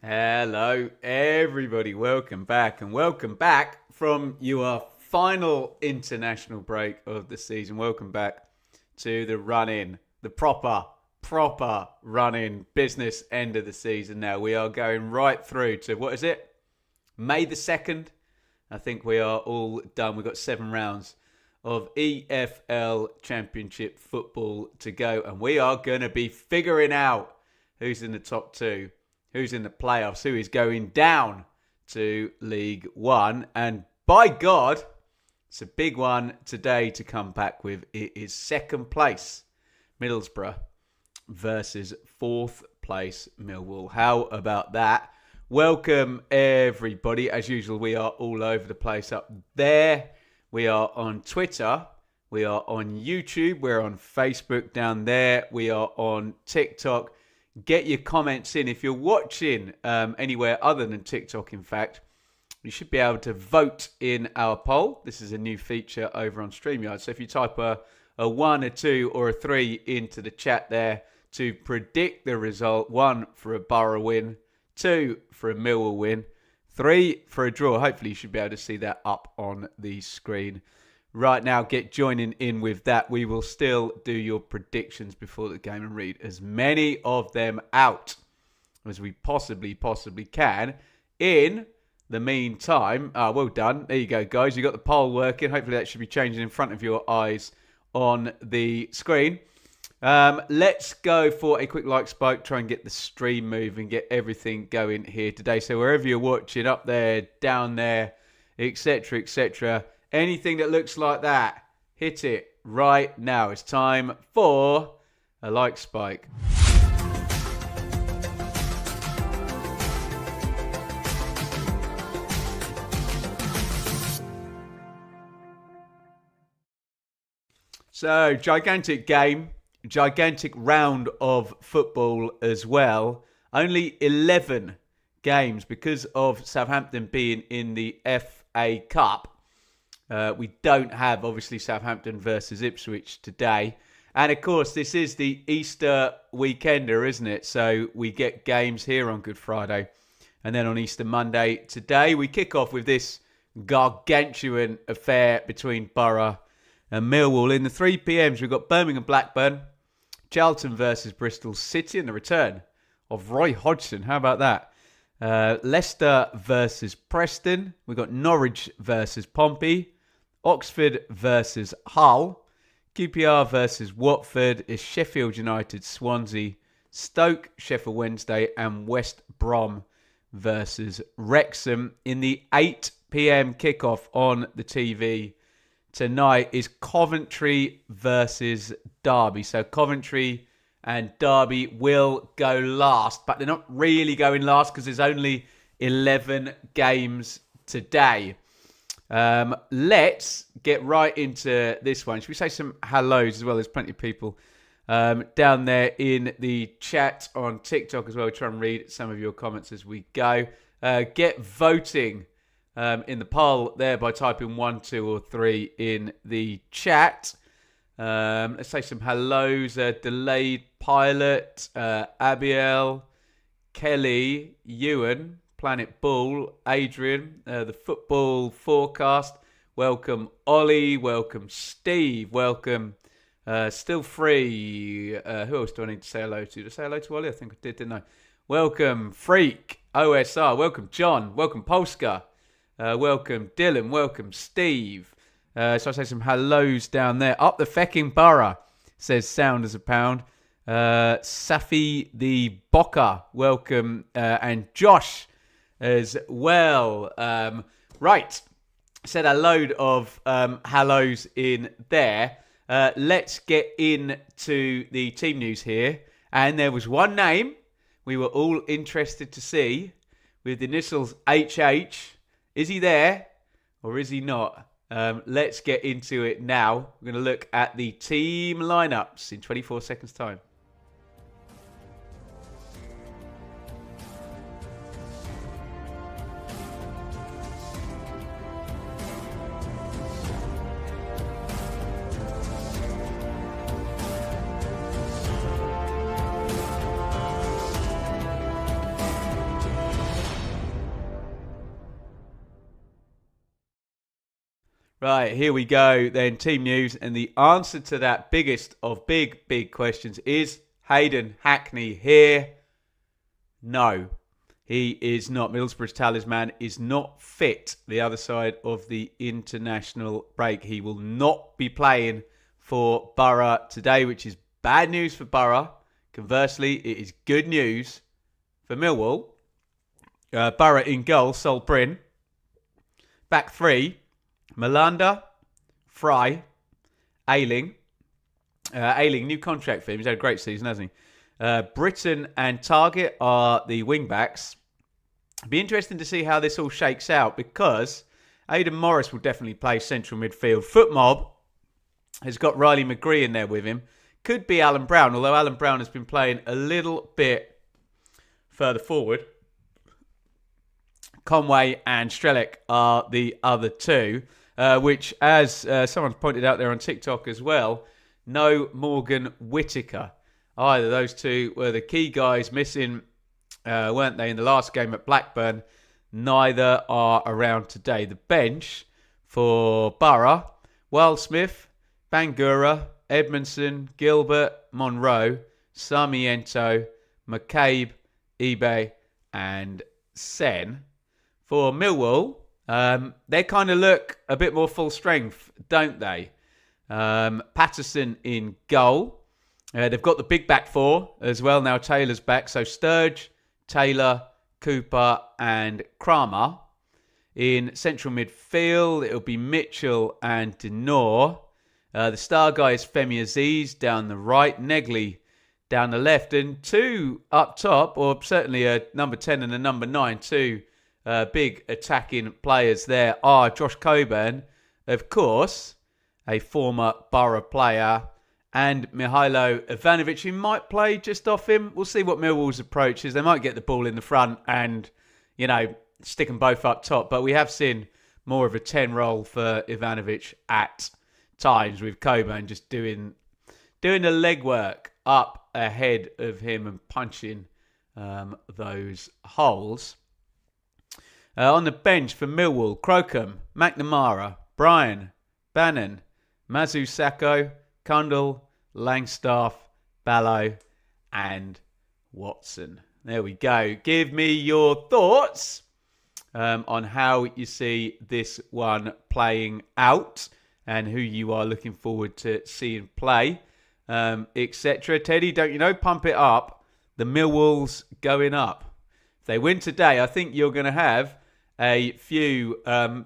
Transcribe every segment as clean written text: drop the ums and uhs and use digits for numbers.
Hello, everybody. Welcome back, and welcome back from your final international break of the season. Welcome back to the run-in, the proper run-in business end of the season. Now we are going right through to, what is it? May the 2nd. I think we are all done. We've got 7 rounds of EFL Championship football to go, and we are going to be figuring out who's in the top 2. Who's in the playoffs, who is going down to League One. And by God, it's a big one today to come back with. It is second place Middlesbrough versus fourth place Millwall. How about that? Welcome, everybody. As usual, we are all over the place up there. We are on Twitter. We are on YouTube. We're on Facebook down there. We are on TikTok. Get your comments in. If you're watching anywhere other than TikTok, in fact, you should be able to vote in our poll. This is a new feature over on StreamYard. So if you type a 1, a 2, or a 3 into the chat there to predict the result, 1 for a Boro win, 2 for a Millwall win, 3 for a draw. Hopefully you should be able to see that up on the screen right now. Get joining in with that. We will still do your predictions before the game and read as many of them out as we possibly can. In the meantime, well done. There you go, guys. You got the poll working. Hopefully that should be changing in front of your eyes on the screen. Let's go for a quick like spike. Try and get the stream moving, get everything going here today. So wherever you're watching, up there, down there, etc., anything that looks like that, hit it right now. It's time for a like spike. So, gigantic game, gigantic round of football as well. Only 11 games because of Southampton being in the FA Cup. We don't have, obviously, Southampton versus Ipswich today. And, of course, this is the Easter weekender, isn't it? So we get games here on Good Friday. And then on Easter Monday today, we kick off with this gargantuan affair between Boro and Millwall. In the 3 p.m s, we've got Birmingham Blackburn, Charlton versus Bristol City, and the return of Roy Hodgson. How about that? Leicester versus Preston. We've got Norwich versus Pompey. Oxford versus Hull. QPR versus Watford. Is Sheffield United, Swansea, Stoke, Sheffield Wednesday, and West Brom versus Wrexham. In the 8 p.m. kickoff on the TV tonight is Coventry versus Derby. So Coventry and Derby will go last, but they're not really going last because there's only 11 games today. Let's get right into this one. Should we say some hellos as well? There's plenty of people down there in the chat on TikTok as well. We'll try and read some of your comments as we go. Get voting in the poll there by typing 1, 2, or 3 in the chat. Let's say some hellos. Delayed Pilot, Abiel, Kelly, Ewan, Planet Bull, Adrian, the Football Forecast. Welcome, Ollie. Welcome, Steve. Welcome, Still Free. Who else do I need to say hello to? Did I say hello to Ollie? I think I did, didn't I? Welcome, Freak, OSR. Welcome, John. Welcome, Polska. Welcome, Dylan. Welcome, Steve. So I say some hellos down there. Up the fecking borough, says Sound as a Pound. Safi the Bocker, welcome. And Josh as well. Right. Said a load of hellos in there. Let's get into the team news here. And there was one name we were all interested to see with the initials HH. Is he there or is he not? Let's get into it now. We're going to look at the team lineups in 24 seconds time. Right, here we go then. Team news. And the answer to that biggest of big questions is Hayden Hackney here. No, he is not. Middlesbrough's talisman is not fit the other side of the international break. He will not be playing for Boro today, which is bad news for Boro. Conversely, it is good news for Millwall. Boro in goal, Sol Bryn. Back three, Malanda, Fry, Ayling. Ayling, new contract for him. He's had a great season, hasn't he? Britton and Target are the wing-backs. It'll be interesting to see how this all shakes out because Aidan Morris will definitely play central midfield. Footmob has got Riley McGree in there with him. Could be Alan Brown, although Alan Brown has been playing a little bit further forward. Conway and Strelec are the other two, which, as someone pointed out there on TikTok as well, no Morgan Whittaker. Either those two were the key guys missing, weren't they, in the last game at Blackburn? Neither are around today. The bench for Boro, Wildsmith, Bangura, Edmondson, Gilbert, Monroe, Sarmiento, McCabe, Ebay, and Sen. For Millwall, they kind of look a bit more full strength, don't they? Patterson in goal. They've got the big back four as well. Now Taylor's back. So Sturge, Taylor, Cooper and Kramer. In central midfield, it'll be Mitchell and Denor. The star guy is Femi Aziz down the right. Negley down the left. And two up top, or certainly a number 10 and a number 9, two big attacking players there are Josh Coburn, of course, a former Boro player, and Mihailo Ivanovic, who might play just off him. We'll see what Millwall's approach is. They might get the ball in the front and, stick them both up top. But we have seen more of a 10 role for Ivanovic at times, with Coburn just doing the legwork up ahead of him and punching those holes. On the bench for Millwall, Crocombe, McNamara, Bryan, Bannon, Mazu Sakho, Cundall, Langstaff, Ballo, and Watson. There we go. Give me your thoughts on how you see this one playing out and who you are looking forward to seeing play, etc. Teddy, don't you know? Pump it up. The Millwall's going up. If they win today, I think you're going to have a few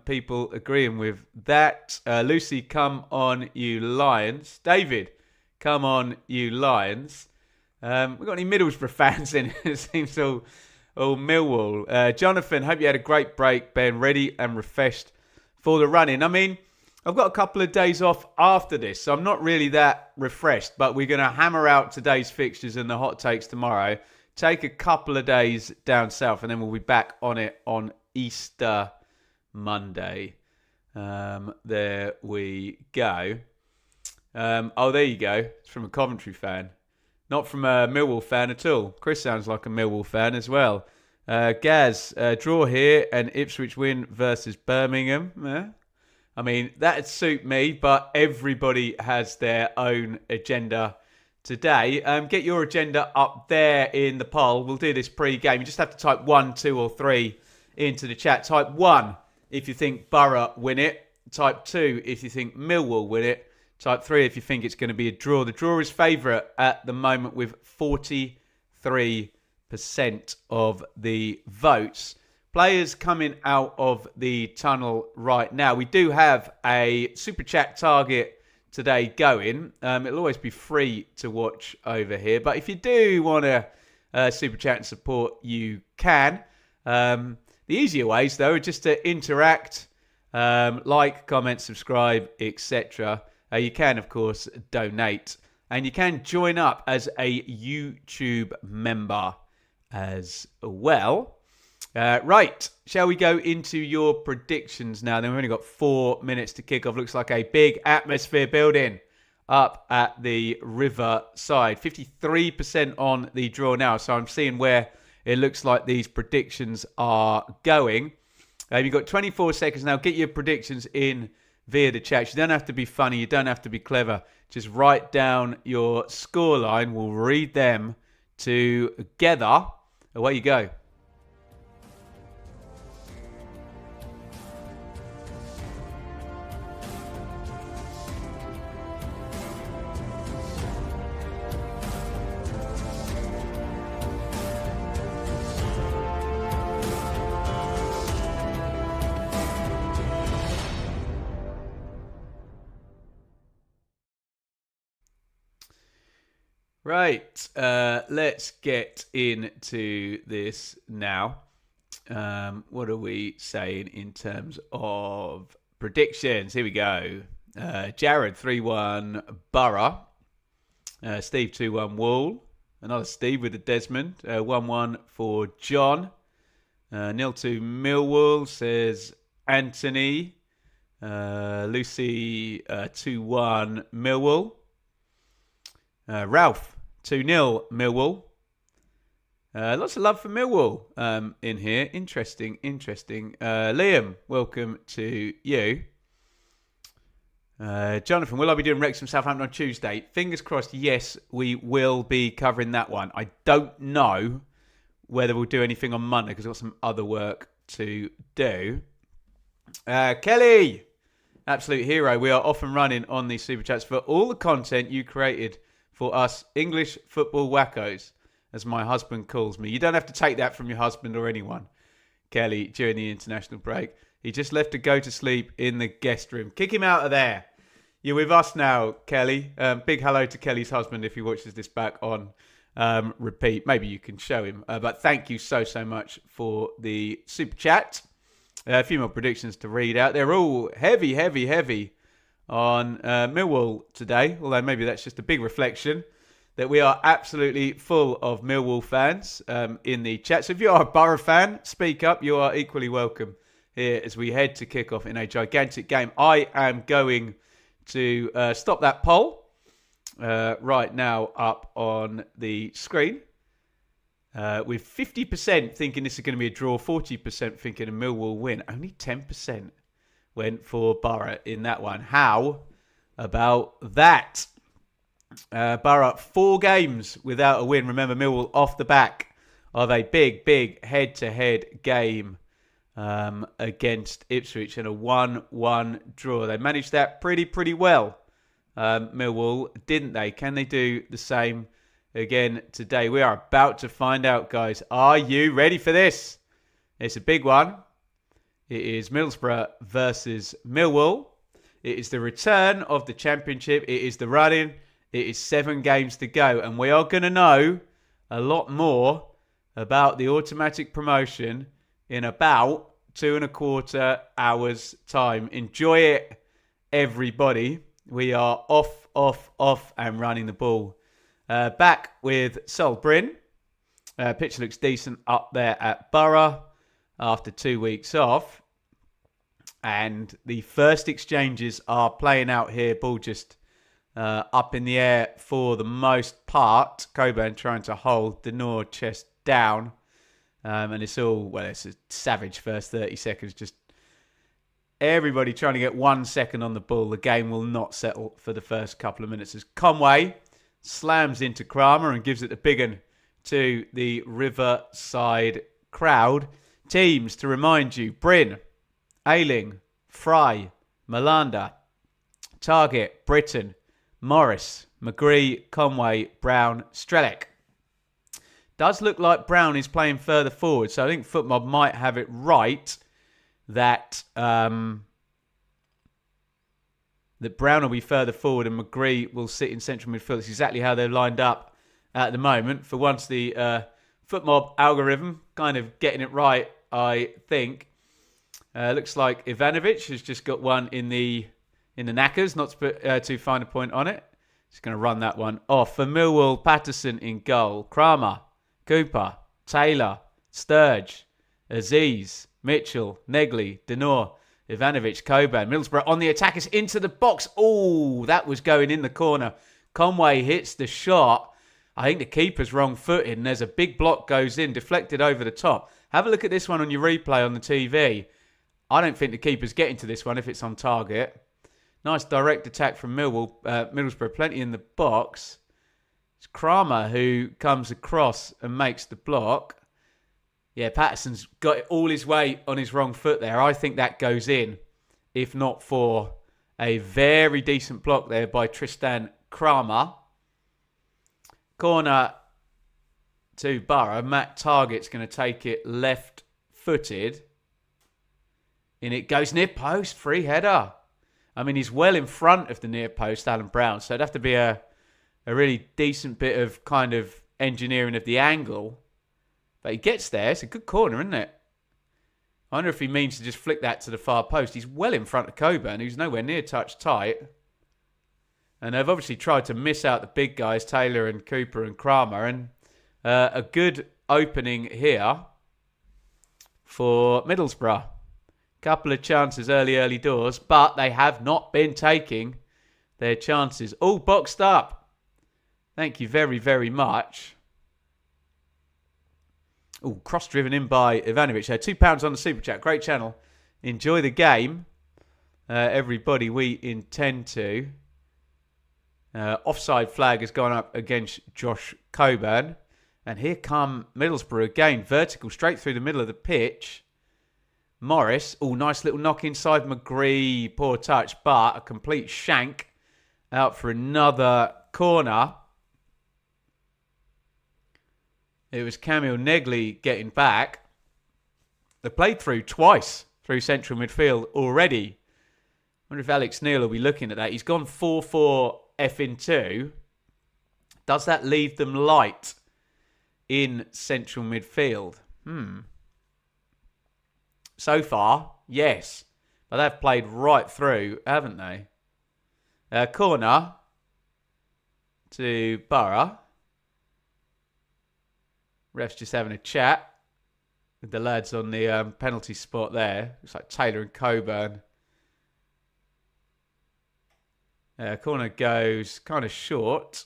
people agreeing with that. Lucy, come on, you Lions. David, come on, you Lions. We got any Middlesbrough fans in? It seems all Millwall. Jonathan, hope you had a great break, Ben. Ready and refreshed for the run-in. I mean, I've got a couple of days off after this, so I'm not really that refreshed, but we're going to hammer out today's fixtures and the hot takes tomorrow. Take a couple of days down south, and then we'll be back on it on Easter Monday. There we go. There you go. It's from a Coventry fan. Not from a Millwall fan at all. Chris sounds like a Millwall fan as well. Gaz, draw here and Ipswich win versus Birmingham. Yeah. I mean, that'd suit me, but everybody has their own agenda today. Get your agenda up there in the poll. We'll do this pre-game. You just have to type 1, 2 or 3 into the chat. Type 1 if you think Boro win it. Type 2 if you think Millwall win it. Type 3 if you think it's going to be a draw. The draw is favourite at the moment with 43% of the votes. Players coming out of the tunnel right now. We do have a Super Chat target today going. It'll always be free to watch over here. But if you do want to Super Chat and support, you can. The easier ways, though, are just to interact, like, comment, subscribe, etc. You can, of course, donate. And you can join up as a YouTube member as well. Right, shall we go into your predictions now? Then we've only got 4 minutes to kick off. Looks like a big atmosphere building up at the Riverside. 53% on the draw now. So I'm seeing where it looks like these predictions are going. You've got 24 seconds now. Get your predictions in via the chat. You don't have to be funny. You don't have to be clever. Just write down your scoreline. We'll read them together. Away you go. Right, let's get into this now. What are we saying in terms of predictions? Here we go. Jared 3-1 Boro. Steve 2-1 Wall. Another Steve with a Desmond. 1-1 for John. 0-2 Millwall, says Anthony. Lucy 2-1 Millwall. Ralph 2-0 Millwall. Lots of love for Millwall in here. Interesting. Liam, welcome to you. Jonathan, will I be doing Wrexham Southampton on Tuesday? Fingers crossed, yes, we will be covering that one. I don't know whether we'll do anything on Monday because I've got some other work to do. Kelly, absolute hero. We are off and running on these Super Chats for all the content you created for us English football wackos, as my husband calls me. You don't have to take that from your husband or anyone, Kelly, during the international break. He just left to go to sleep in the guest room. Kick him out of there. You're with us now, Kelly. Big hello to Kelly's husband if he watches this back on repeat. Maybe you can show him. But thank you so much for the super chat. A few more predictions to read out. They're all heavy on Millwall today, although maybe that's just a big reflection that we are absolutely full of Millwall fans in the chat. So if you are a Boro fan, speak up. You are equally welcome here as we head to kick off in a gigantic game. I am going to stop that poll right now up on the screen with 50% thinking this is going to be a draw, 40% thinking a Millwall win. Only 10% went for Boro in that one. How about that? Boro 4 games without a win. Remember, Millwall off the back of a big head-to-head game against Ipswich and a 1-1 draw. They managed that pretty well. Millwall, didn't they? Can they do the same again today? We are about to find out, guys. Are you ready for this? It's a big one. It is Middlesbrough versus Millwall. It is the return of the Championship. It is the run-in. It is 7 games to go. And we are going to know a lot more about the automatic promotion in about 2.25 hours' time. Enjoy it, everybody. We are off and running the ball. Back with Sol Bryn. Pitch looks decent up there at Boro after 2 weeks off. And the first exchanges are playing out here. Ball just up in the air for the most part. Coburn trying to hold Denor chest down. And it's a savage first 30 seconds. Just everybody trying to get 1 second on the ball. The game will not settle for the first couple of minutes as Conway slams into Kramer and gives it the big one to the Riverside crowd. Teams, to remind you, Bryn, Ayling, Fry, Malanda, Target, Britton, Morris, McGree, Conway, Brown, Strelec. Does look like Brown is playing further forward, so I think FootMob might have it right that that Brown will be further forward and McGree will sit in central midfield. It's exactly how they're lined up at the moment. For once, the FootMob algorithm kind of getting it right, I think. Looks like Ivanovic has just got one in the knackers, not to put too fine a point on it. Just going to run that one off. For Millwall, Patterson in goal. Kramer, Cooper, Taylor, Sturge, Aziz, Mitchell, Negley, Denor, Ivanovic, Coburn. Middlesbrough on the attackers into the box. Oh, that was going in the corner. Conway hits the shot. I think the keeper's wrong-footed, and there's a big block goes in, deflected over the top. Have a look at this one on your replay on the TV. I don't think the keeper's getting to this one if it's on target. Nice direct attack from Millwall. Middlesbrough, plenty in the box. It's Kramer who comes across and makes the block. Yeah, Patterson's got all his weight on his wrong foot there. I think that goes in, if not for a very decent block there by Tristan Kramer. Corner to Boro. Matt Targett's going to take it left-footed. And it goes near post. Free header. I mean, he's well in front of the near post, Alan Brown. So it'd have to be a really decent bit of kind of engineering of the angle. But he gets there. It's a good corner, isn't it? I wonder if he means to just flick that to the far post. He's well in front of Coburn, who's nowhere near touch tight. And they've obviously tried to miss out the big guys, Taylor and Cooper and Kramer. And a good opening here for Middlesbrough. Couple of chances early doors, but they have not been taking their chances. All boxed up. Thank you very, very much. Oh, cross-driven in by Ivanovic. £2 on the Super Chat. Great channel. Enjoy the game. Everybody, we intend to. Offside flag has gone up against Josh Coburn. And here come Middlesbrough again. Vertical, straight through the middle of the pitch. Morris. Oh, nice little knock inside McGree. Poor touch, but a complete shank out for another corner. It was Camille Negley getting back. They played through twice through central midfield already. I wonder if Alex Neil will be looking at that. He's gone 4-4 F2. Does that leave them light in central midfield? So far, yes. But they've played right through, haven't they? Corner to Boro. Ref's just having a chat with the lads on the penalty spot there. Looks like Taylor and Coburn. Corner goes kind of short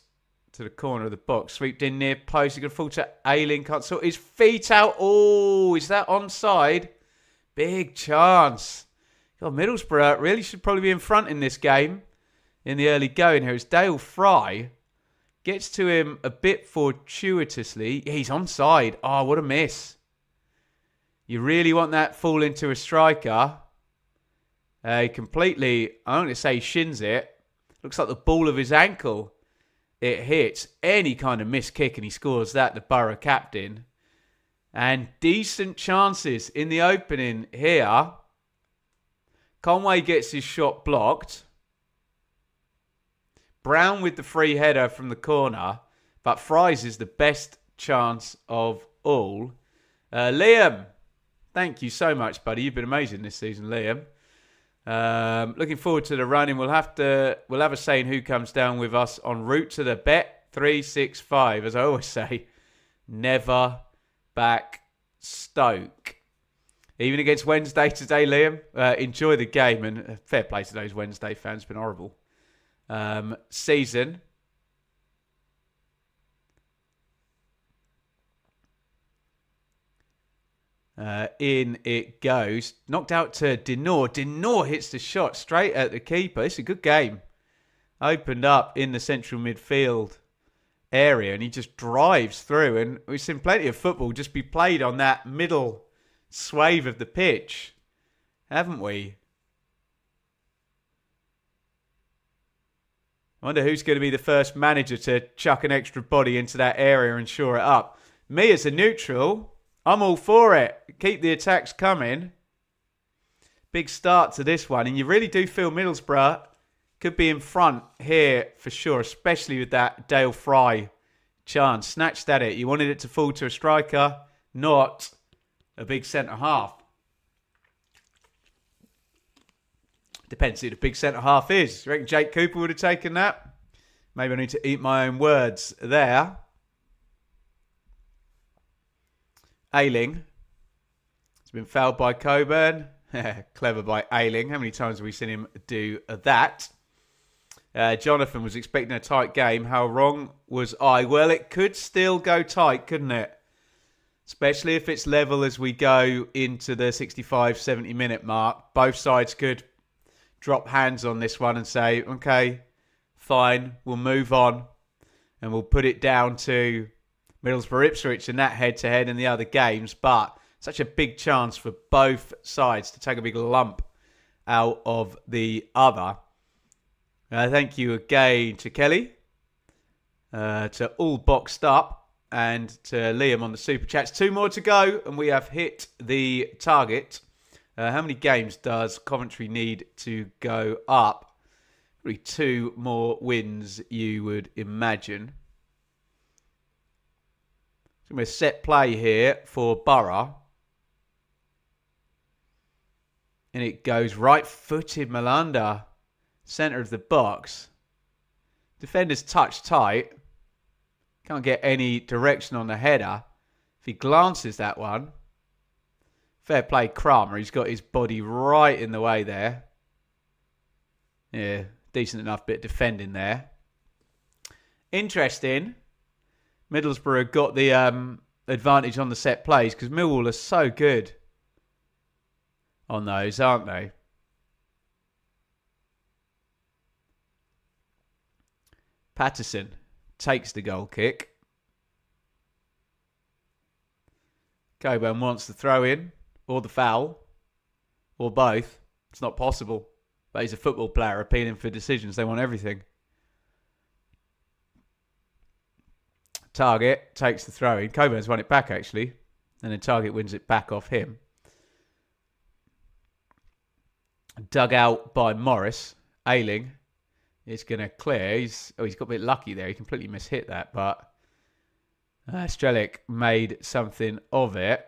to the corner of the box. Sweeped in near post. He can fall to Ayling. Can't sort his feet out. Oh, is that onside? Big chance. God, Middlesbrough really should probably be in front in this game. In the early going here, it's Dale Fry. Gets to him a bit fortuitously. He's onside. Oh, what a miss. You really want that fall into a striker. Completely, I don't want to say shins it. Looks like the ball of his ankle. It hits any kind of missed kick and he scores that, the Boro captain. And decent chances in the opening here. Conway gets his shot blocked. Brown with the free header from the corner. But Fry's is the best chance of all. Liam, thank you so much, buddy. You've been amazing this season, Liam. Looking forward to the running. We'll have a say in who comes down with us en route to the bet 365. As I always say, never back Stoke. Even against Wednesday today, Liam. Enjoy the game and fair play to those Wednesday fans. It's been horrible. Season. In it goes. Knocked out to Dinor. Dinor hits the shot straight at the keeper. It's a good game. Opened up in the central midfield area and he just drives through. And we've seen plenty of football just be played on that middle swathe of the pitch, haven't we? I wonder who's going to be the first manager to chuck an extra body into that area and shore it up. Me as a neutral, I'm all for it. Keep the attacks coming. Big start to this one. And you really do feel Middlesbrough could be in front here for sure, especially with that Dale Fry chance. Snatched at it. You wanted it to fall to a striker, not a big centre-half. Depends who the big centre-half is. You reckon Jake Cooper would have taken that? Maybe I need to eat my own words there. Ayling. It's been fouled by Coburn. Clever by Ayling. How many times have we seen him do that? Jonathan was expecting a tight game. How wrong was I? Well, it could still go tight, couldn't it? Especially if it's level as we go into the 65, 70 minute mark. Both sides could drop hands on this one and say, okay, fine, we'll move on and we'll put it down to Middlesbrough Ipswich in that head-to-head and the other games. But such a big chance for both sides to take a big lump out of the other. Thank you again to Kelly, to All Boxed Up, and to Liam on the Super Chats. 2 more to go, and we have hit the target. How many games does Coventry need to go up? Probably 2 more wins, you would imagine. So we're set play here for Boro. And it goes right-footed Malanda, centre of the box. Defender's touch tight. Can't get any direction on the header. If he glances that one, fair play Kramer. He's got his body right in the way there. Yeah, decent enough bit defending there. Interesting. Middlesbrough got the advantage on the set plays because Millwall are so good on those, aren't they? Patterson takes the goal kick. Coburn wants the throw in or the foul or both. It's not possible. But he's a football player appealing for decisions. They want everything. Target takes the throw in. Coburn's won it back actually. And then Target wins it back off him. Dug out by Morris. Ayling is going to clear. He's got a bit lucky there. He completely mishit that. But Strelic made something of it.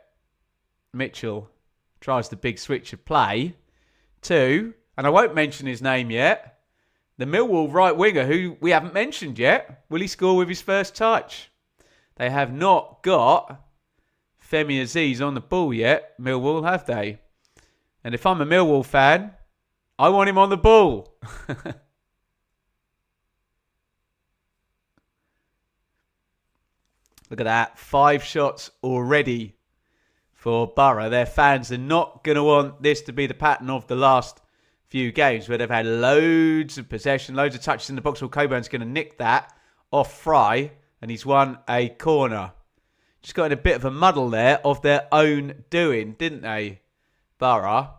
Mitchell tries the big switch of play to, and I won't mention his name yet, the Millwall right winger who we haven't mentioned yet. Will he score with his first touch? They have not got Femi Aziz on the ball yet, Millwall, have they? And if I'm a Millwall fan, I want him on the ball. Look at that. 5 shots already for Boro. Their fans are not going to want this to be the pattern of the last few games where they've had loads of possession, loads of touches in the box. Well, Coburn's going to nick that off Fry, and he's won a corner. Just got in a bit of a muddle there of their own doing, didn't they, Boro?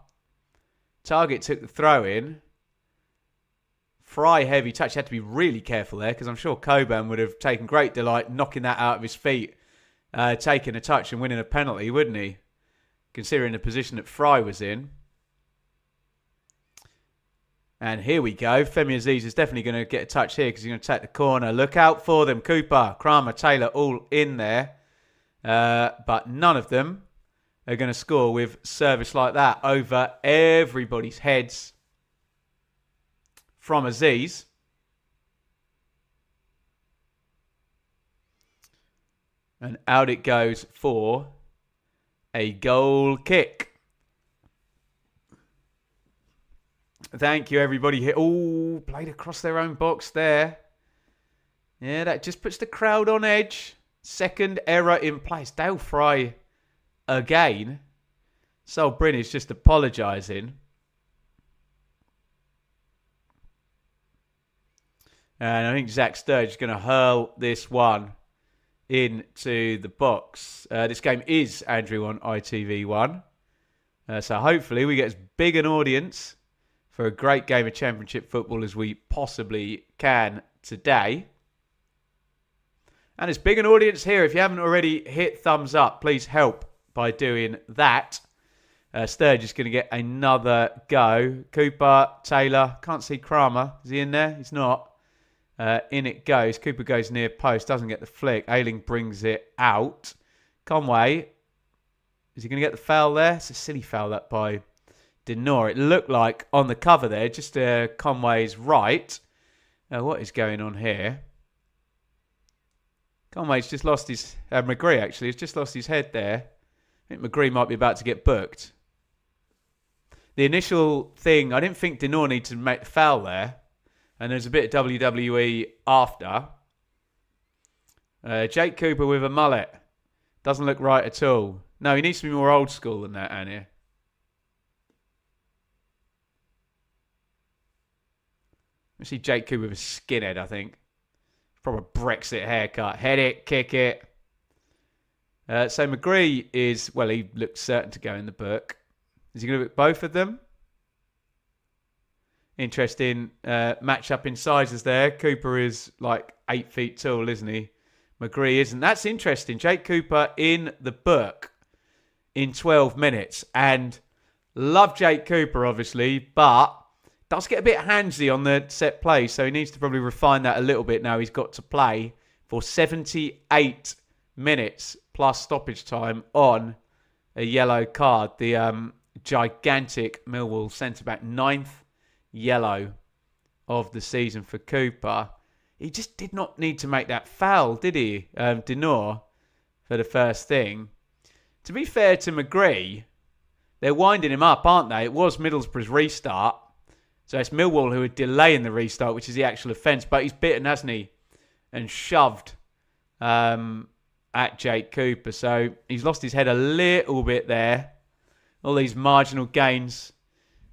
Target took the throw in. Fry heavy touch. He had to be really careful there because I'm sure Coburn would have taken great delight knocking that out of his feet, taking a touch and winning a penalty, wouldn't he? Considering the position that Fry was in. And here we go. Femi Aziz is definitely going to get a touch here because he's going to take the corner. Look out for them. Cooper, Kramer, Taylor all in there. But none of them are going to score with service like that over everybody's heads from Aziz. And out it goes for a goal kick. Thank you, everybody here. Oh, played across their own box there. Yeah, that just puts the crowd on edge. Second error in place. Dale Fry again. Sol Bryn is just apologising. And I think Zach Sturge is going to hurl this one into the box. This game is, Andrew, on ITV1. So hopefully we get as big an audience for a great game of Championship football as we possibly can today. And as big an audience here, if you haven't already hit thumbs up, please help by doing that. Sturge is going to get another go. Cooper, Taylor, can't see Kramer. Is he in there? He's not. In it goes. Cooper goes near post, doesn't get the flick. Ayling brings it out. Conway, is he going to get the foul there? It's a silly foul that by Denor. It looked like on the cover there, just Conway's right. What is going on here? Conway's just lost his... McGree, actually, has just lost his head there. I think McGree might be about to get booked. The initial thing, I didn't think Denor needed to make the foul there. And there's a bit of WWE after. Jake Cooper with a mullet. Doesn't look right at all. No, he needs to be more old school than that, Anya. You see Jake Cooper with a skinhead, I think. Probably a Brexit haircut. Head it, kick it. So McGree is, well, he looks certain to go in the book. Is he going to pick both of them? Interesting match-up in sizes there. Cooper is like 8 feet tall, isn't he? McGree isn't. That's interesting. Jake Cooper in the book in 12 minutes. And love Jake Cooper, obviously, but does get a bit handsy on the set play, so he needs to probably refine that a little bit now. He's got to play for 78 minutes plus stoppage time on a yellow card. The gigantic Millwall centre-back, 9th yellow of the season for Cooper. He just did not need to make that foul, did he? Denor for the first thing. To be fair to McGree, they're winding him up, aren't they? It was Middlesbrough's restart. So it's Millwall who are delaying the restart, which is the actual offence. But he's bitten, hasn't he? And shoved at Jake Cooper. So he's lost his head a little bit there. All these marginal gains.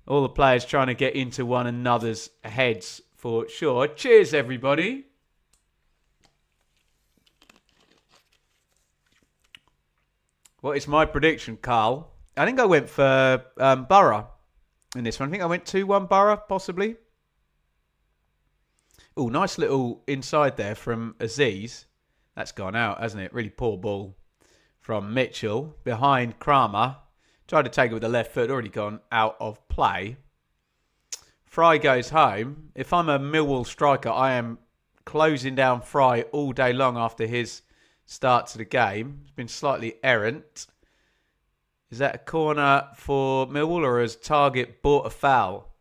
All the players trying to get into one another's heads for sure. Cheers, everybody. What is my prediction, Carl? I think I went for Boro in this one. I think I went 2-1 Boro, possibly. Oh, nice little inside there from Aziz. That's gone out, hasn't it? Really poor ball from Mitchell. Behind Kramer. Tried to take it with the left foot. Already gone out of play. Fry goes home. If I'm a Millwall striker, I am closing down Fry all day long after his start to the game. It's been slightly errant. Is that a corner for Millwall, or has Target bought a foul?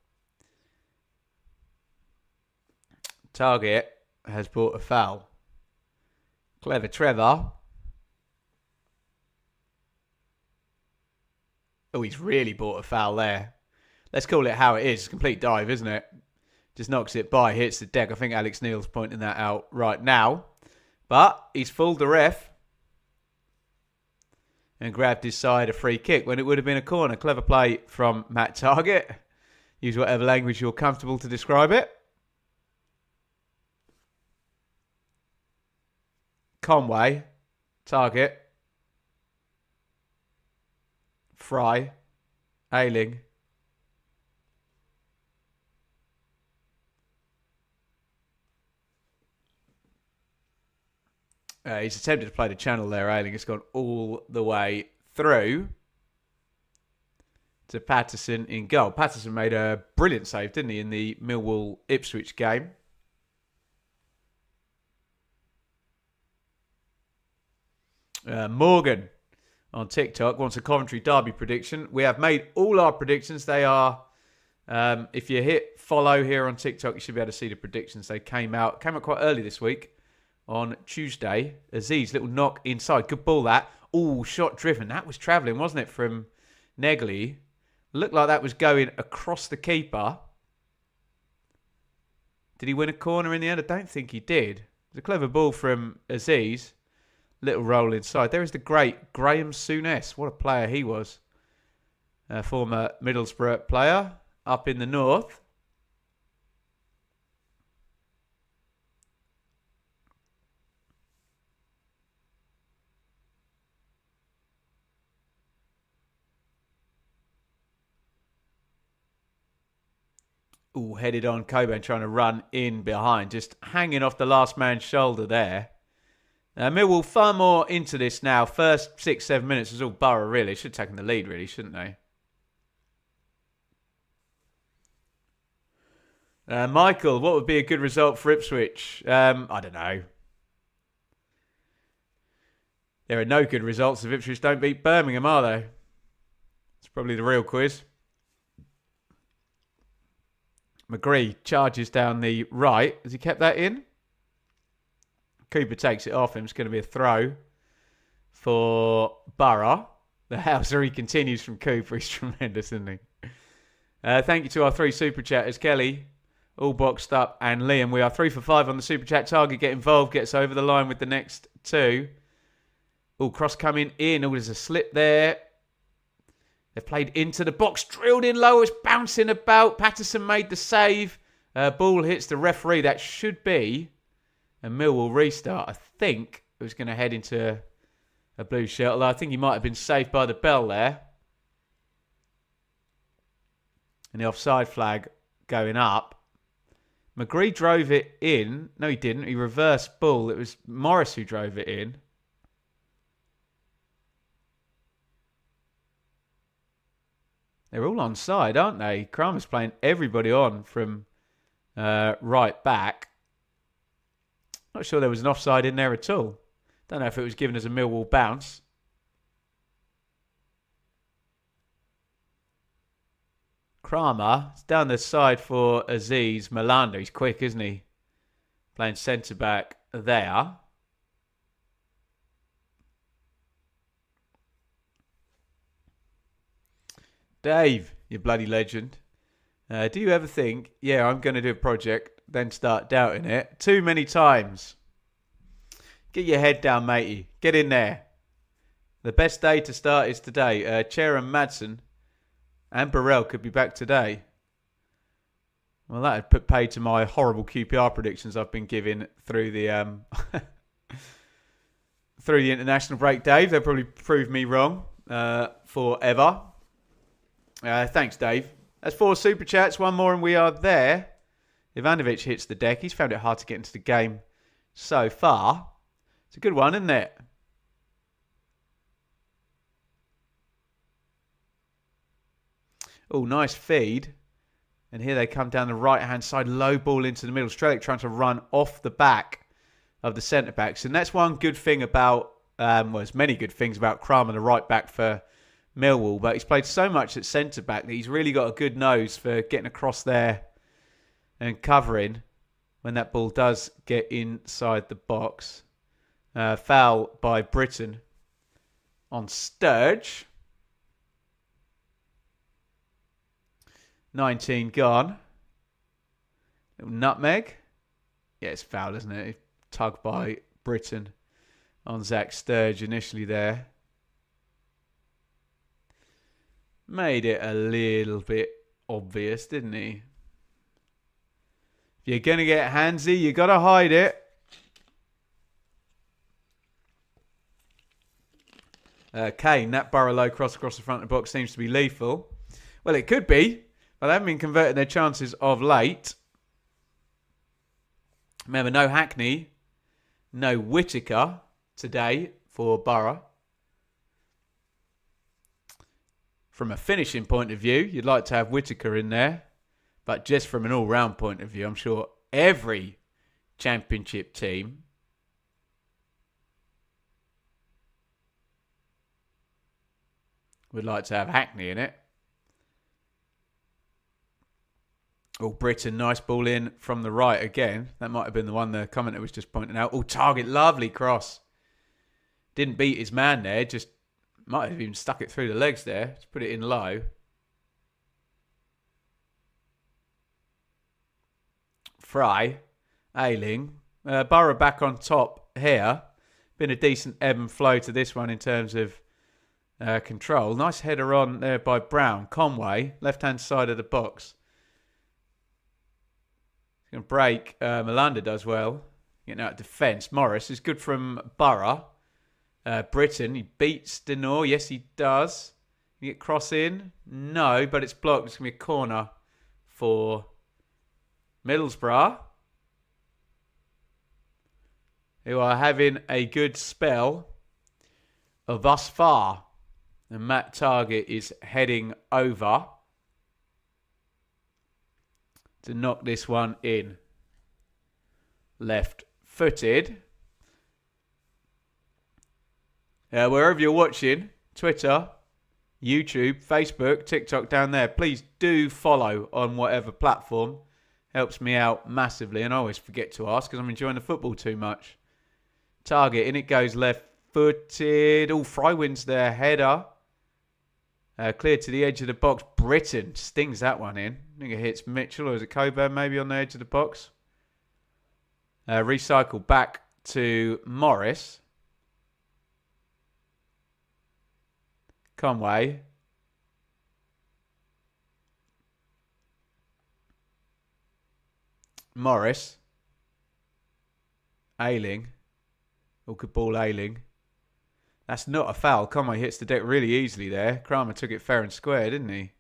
Target has bought a foul. Clever Trevor. Oh, he's really bought a foul there. Let's call it how it is. It's a complete dive, isn't it? Just knocks it by, hits the deck. I think Alex Neil's pointing that out right now. But he's fooled the ref. And grabbed his side a free kick when it would have been a corner. Clever play from Matt Target. Use whatever language you're comfortable to describe it. Conway. Target. Fry. Ayling. He's attempted to play the channel there. Ayling has gone all the way through to Patterson in goal. Patterson made a brilliant save, didn't he, in the Millwall-Ipswich game. Morgan on TikTok wants a Coventry Derby prediction. We have made all our predictions. They are, if you hit follow here on TikTok, you should be able to see the predictions. They came out quite early this week. On Tuesday, Aziz, little knock inside. Good ball, that. Oh, shot driven. That was travelling, wasn't it, from Negley? Looked like that was going across the keeper. Did he win a corner in the end? I don't think he did. It was a clever ball from Aziz. Little roll inside. There is the great Graham Souness. What a player he was. A former Middlesbrough player up in the north. Ooh, headed on. Coburn trying to run in behind. Just hanging off the last man's shoulder there. Millwall far more into this now. First 6-7 minutes was all Boro, really. Should have taken the lead, really, shouldn't they? Michael, what would be a good result for Ipswich? I don't know. There are no good results if Ipswich don't beat Birmingham, are they? It's probably the real quiz. McGree charges down the right. Has he kept that in? Cooper takes it off him. It's going to be a throw for Boro. The Housery continues from Cooper. He's tremendous, isn't he? Thank you to our 3 Super Chatters. Kelly, all boxed up, and Liam. We are 3 for 5 on the Super Chat. Target get involved. Gets over the line with the next 2. Oh, cross coming in. Oh, there's a slip there. They've played into the box. Drilled in low. It's bouncing about. Patterson made the save. Ball hits the referee. That should be a Millwall restart. I think it was going to head into a blue shirt. Although I think he might have been saved by the bell there. And the offside flag going up. McGree drove it in. No, he didn't. He reversed Bull. It was Morris who drove it in. They're all onside, aren't they? Kramer's playing everybody on from right back. Not sure there was an offside in there at all. Don't know if it was given as a Millwall bounce. Kramer is down the side for Aziz Malanda. He's quick, isn't he? Playing centre-back there. Dave, you bloody legend. Do you ever think, yeah, I'm going to do a project, then start doubting it? Too many times. Get your head down, matey. Get in there. The best day to start is today. Chair and Madsen and Burrell could be back today. Well, that would put paid to my horrible QPR predictions I've been giving through the through the international break, Dave. They'll probably prove me wrong forever. Thanks, Dave. That's 4 super chats. One more and we are there. Ivanovic hits the deck. He's found it hard to get into the game so far. It's a good one, isn't it? Oh, nice feed. And here they come down the right-hand side. Low ball into the middle. Strelic trying to run off the back of the centre-backs. And that's one good thing about, well, there's many good things about Kramer, the right-back for Millwall. But he's played so much at centre-back that he's really got a good nose for getting across there and covering when that ball does get inside the box. Foul by Britain on Sturge. 19 gone. Little nutmeg. Yeah, it's foul, isn't it? Tugged by Britain on Zach Sturge initially there. Made it a little bit obvious, didn't he? If you're going to get handsy, you got to hide it. Kane, that Boro low cross across the front of the box seems to be lethal. Well, it could be. But they haven't been converting their chances of late. Remember, no Hackney, no Whittaker today for Boro. From a finishing point of view, you'd like to have Whittaker in there. But just from an all-round point of view, I'm sure every Championship team would like to have Hackney in it. Oh, Britain, nice ball in from the right again. That might have been the one the commenter was just pointing out. Oh, Target, lovely cross. Didn't beat his man there. Just might have even stuck it through the legs there. Just put it in low. Fry, Ayling. Boro back on top here. Been a decent ebb and flow to this one in terms of control. Nice header on there by Brown. Conway, left-hand side of the box. He's going to break. Malanda does well. Getting out of defence. Morris is good from Boro. Britain, he beats Denor. Yes, he does. You get cross in? No, but it's blocked. It's going to be a corner for Middlesbrough, who are having a good spell thus far. And Matt Target is heading over to knock this one in. Left-footed. Wherever you're watching, Twitter, YouTube, Facebook, TikTok down there, please do follow on whatever platform. Helps me out massively, and I always forget to ask because I'm enjoying the football too much. Target, in it goes left-footed. Oh, Fry wins their header. Cleared to the edge of the box. Britain stings that one in. I think it hits Mitchell, or is it Coburn maybe on the edge of the box? Recycle back to Morris. Conway. Morris. Ayling. Oh, good ball, Ayling. That's not a foul. Conway hits the deck really easily there. Kramer took it fair and square, didn't he?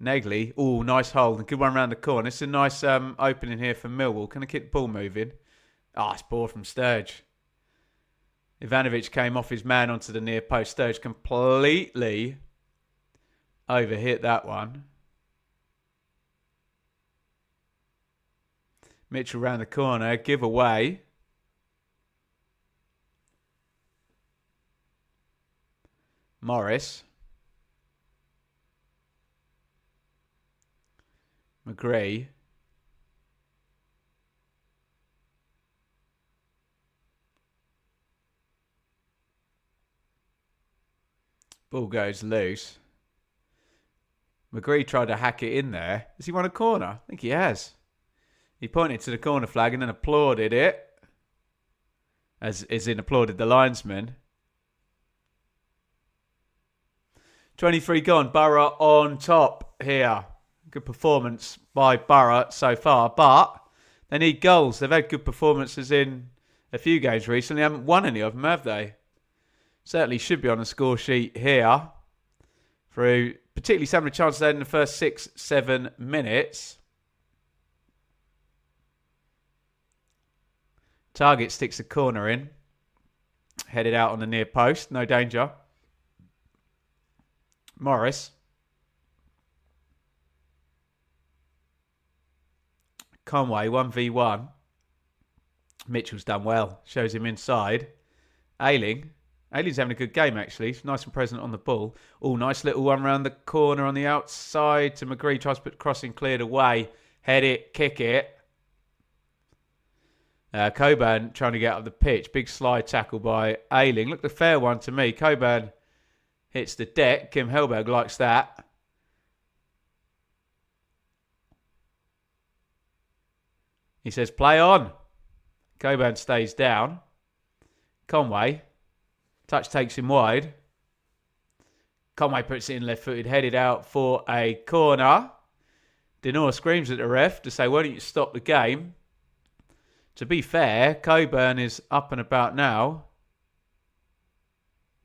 Negley. Oh, nice hold. And good one round the corner. It's a nice opening here for Millwall. Can I keep the ball moving? It's ball from Sturge. Ivanovic came off his man onto the near post. Sturge completely overhit that one. Mitchell round the corner. Give away. Morris. McGree. Ball goes loose. McGree tried to hack it in there. Has he won a corner? I think he has. He pointed to the corner flag and then applauded it. As in applauded the linesman. 23 gone. Boro on top here. Good performance by Boro so far. But they need goals. They've had good performances in a few games recently. They haven't won any of them, have they? Certainly should be on the score sheet here. Through particularly some of the chances they had in the first 6-7 minutes. Target sticks a corner in. Headed out on the near post. No danger. Morris. Conway, 1v1. Mitchell's done well. Shows him inside. Ayling. Ayling's having a good game, actually. He's nice and present on the ball. Oh, nice little one round the corner on the outside to McGree. Tries to put the crossing cleared away. Head it, kick it. Coburn trying to get up the pitch. Big slide tackle by Ayling. Looked a fair one to me. Coburn hits the deck. Kim Hellberg likes that. He says, play on. Coburn stays down. Conway. Touch takes him wide. Conway puts it in left-footed. Headed out for a corner. Denor screams at the ref to say, why don't you stop the game? To be fair, Coburn is up and about now.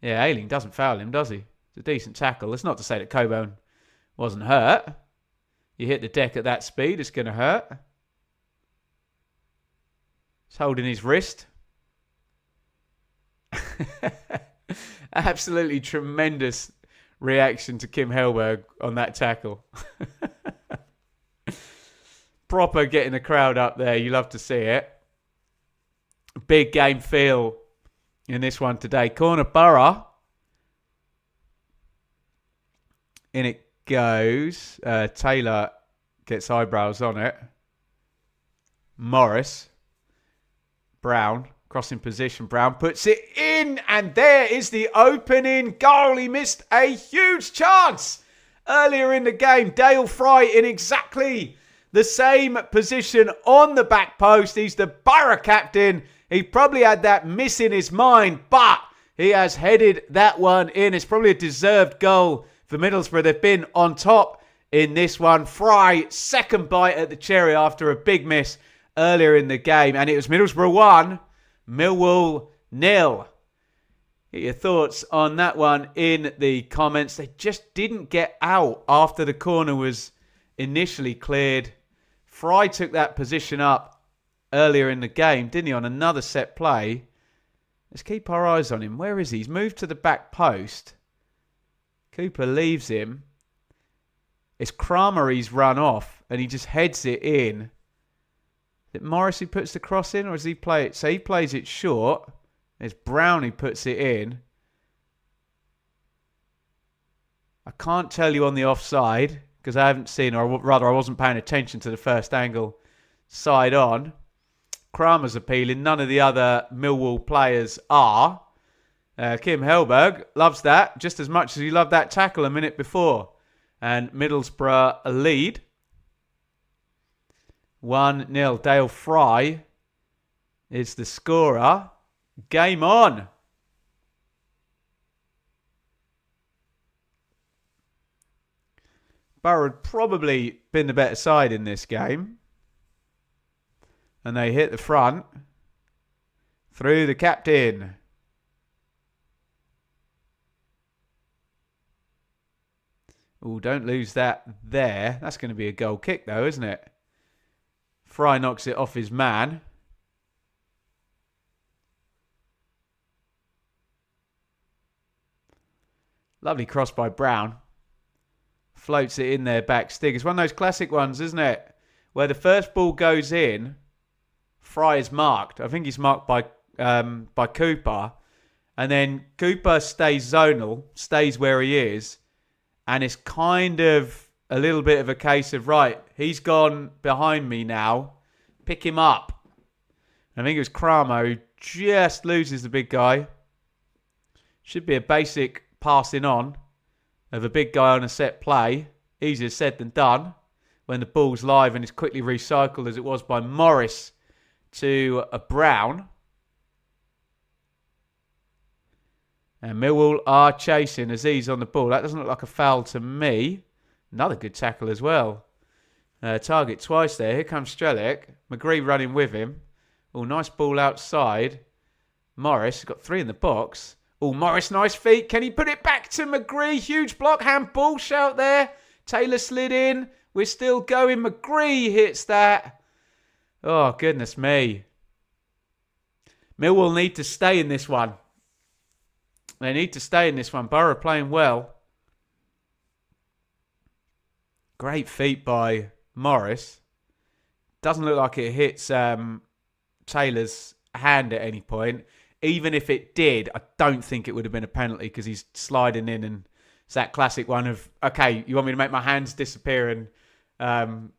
Yeah, Ayling doesn't foul him, does he? It's a decent tackle. That's not to say that Coburn wasn't hurt. You hit the deck at that speed, it's going to hurt. He's holding his wrist. Absolutely tremendous reaction to Kim Hellberg on that tackle. Proper getting the crowd up there. You love to see it. Big game feel in this one today. Corner Boro. In it goes. Taylor gets eyebrows on it. Morris. Brown. Crossing position. Brown puts it in. And there is the opening goal. He missed a huge chance earlier in the game. Dale Fry in exactly the same position on the back post. He's the Boro captain. He probably had that miss in his mind, but he has headed that one in. It's probably a deserved goal for Middlesbrough. They've been on top in this one. Fry, second bite at the cherry after a big miss earlier in the game. And it was Middlesbrough 1, Millwall 0. Get your thoughts on that one in the comments. They just didn't get out after the corner was initially cleared. Fry took that position up earlier in the game, didn't he, on another set play. Let's keep our eyes on him. Where is he? He's moved to the back post. Cooper leaves him. It's Kramer he's run off, and he just heads it in. Is it Morris who puts the cross in, or does he play it? So he plays it short. There's Brown who puts it in. I can't tell you on the offside, because I haven't seen, or rather I wasn't paying attention to the first angle side on. Kramer's appealing. None of the other Millwall players are. Kim Hellberg loves that just as much as he loved that tackle a minute before. And Middlesbrough a lead. 1-0. Dale Fry is the scorer. Game on. Boro had probably been the better side in this game. And they hit the front. Through the captain. Oh, don't lose that there. That's going to be a goal kick though, isn't it? Fry knocks it off his man. Lovely cross by Brown. Floats it in there back stick. It's one of those classic ones, isn't it? Where the first ball goes in, Fry is marked. I think he's marked by Cooper. And then Cooper stays zonal, stays where he is. And it's kind of a little bit of a case of, right, he's gone behind me now. Pick him up. I think it was Cramo who just loses the big guy. Should be a basic passing on of a big guy on a set play. Easier said than done when the ball's live and is quickly recycled as it was by Morris to a Brown. And Millwall are chasing Aziz on the ball. That doesn't look like a foul to me. Another good tackle as well. Target twice there. Here comes Strelec. McGree running with him. Oh, nice ball outside. Morris got 3 in the box. Oh, Morris, nice feet. Can he put it back to McGree? Huge block. Handball shout there. Taylor slid in. We're still going. McGree hits that. Oh, goodness me. Millwall need to stay in this one. They need to stay in this one. Boro playing well. Great feat by Morris. Doesn't look like it hits Taylor's hand at any point. Even if it did, I don't think it would have been a penalty because he's sliding in, and it's that classic one of, okay, you want me to make my hands disappear and,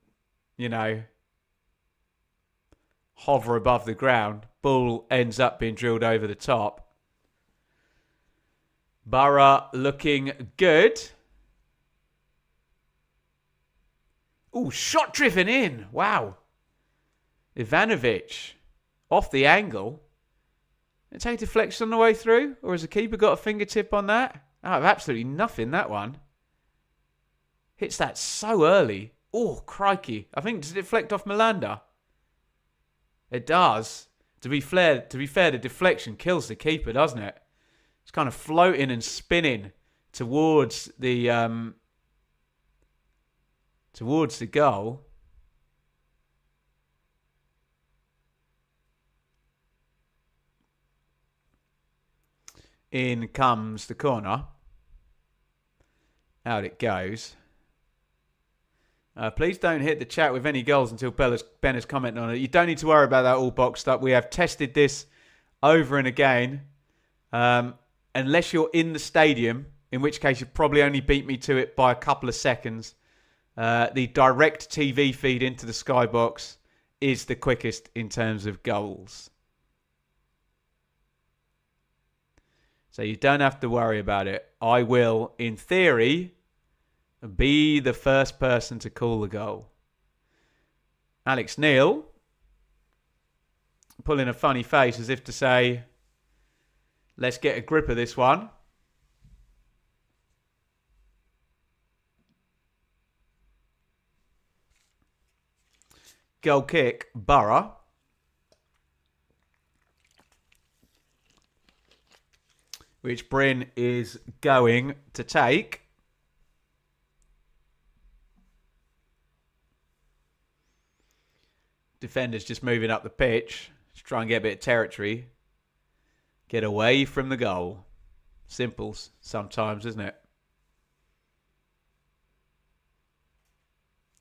hover above the ground. Ball ends up being drilled over the top. Boro looking good. Oh, shot driven in. Wow. Ivanovic off the angle. Did it take deflection on the way through? Or has the keeper got a fingertip on that? Oh, absolutely nothing, that one. Hits that so early. Oh, crikey. I think, does it deflect off Melander? It does. To be fair, the deflection kills the keeper, doesn't it? It's kind of floating and spinning towards the goal. In comes the corner. Out it goes. Please don't hit the chat with any goals until Ben has commented on it. You don't need to worry about that all boxed up. We have tested this over and again. Unless you're in the stadium, in which case you probably only beat me to it by a couple of seconds. The direct TV feed into the skybox is the quickest in terms of goals. So you don't have to worry about it. I will, in theory, be the first person to call the goal. Alex Neil pulling a funny face as if to say, let's get a grip of this one. Goal kick, Boro. Which Bryn is going to take. Defenders just moving up the pitch to try and get a bit of territory. Get away from the goal. Simples sometimes, isn't it?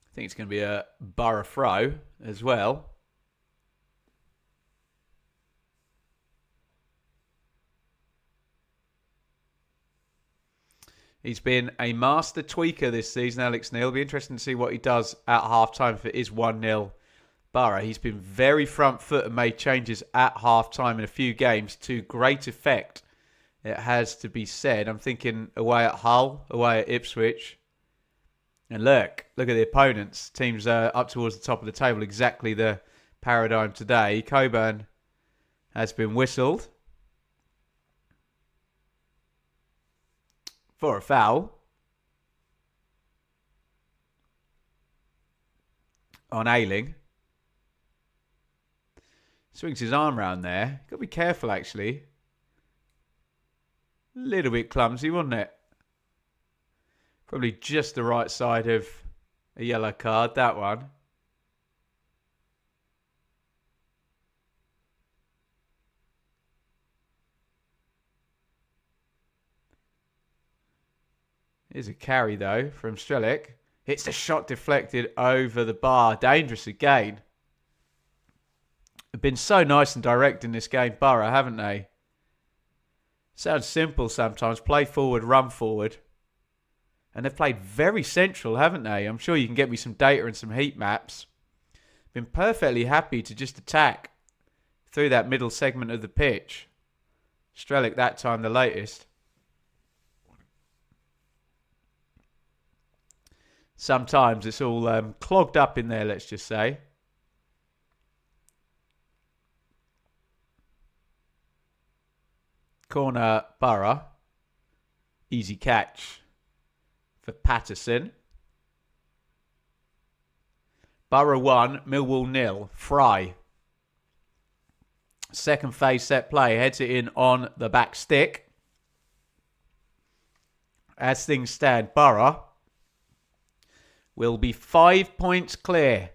I think it's going to be a Boro throw as well. He's been a master tweaker this season, Alex Neil. It'll be interesting to see what he does at half-time if it is 1-0 Boro. He's been very front foot and made changes at half-time in a few games to great effect, it has to be said. I'm thinking away at Hull, away at Ipswich. And look at the opponents. Teams up towards the top of the table. Exactly the paradigm today. Coburn has been whistled for a foul on Ayling. Swings his arm round there. Got to be careful, actually. A little bit clumsy, wasn't it? Probably just the right side of a yellow card, that one. Here's a carry, though, from Strelic. It's a shot deflected over the bar. Dangerous again. They've been so nice and direct in this game, Boro, haven't they? Sounds simple sometimes. Play forward, run forward. And they've played very central, haven't they? I'm sure you can get me some data and some heat maps. Been perfectly happy to just attack through that middle segment of the pitch. Strelic that time the latest. Sometimes it's all clogged up in there, let's just say. Corner, Boro. Easy catch for Patterson. Boro 1, Millwall 0. Fry. Second phase set play. Heads it in on the back stick. As things stand, Boro will be 5 points clear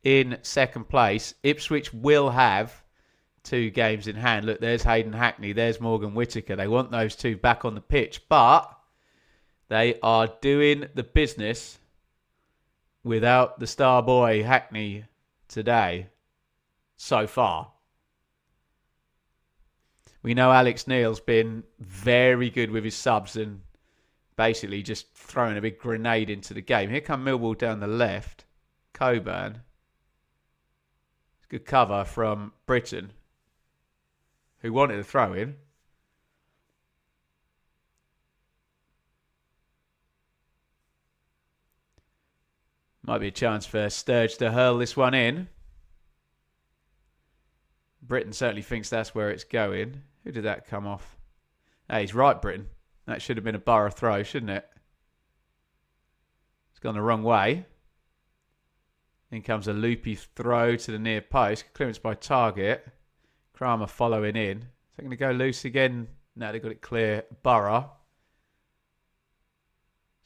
in second place. Ipswich will have 2 games in hand. Look, there's Hayden Hackney. There's Morgan Whittaker. They want those 2 back on the pitch, but they are doing the business without the star boy Hackney today so far. We know Alex Neil's been very good with his subs and basically just throwing a big grenade into the game. Here come Millwall down the left. Coburn. Good cover from Britain, who wanted to throw in. Might be a chance for Sturge to hurl this one in. Britain certainly thinks that's where it's going. Who did that come off? Hey, he's right, Britain. That should have been a Boro throw, shouldn't it? It's gone the wrong way. In comes a loopy throw to the near post. Clearance by Target. Kramer following in. Is it going to go loose again? No, they got it clear. Boro.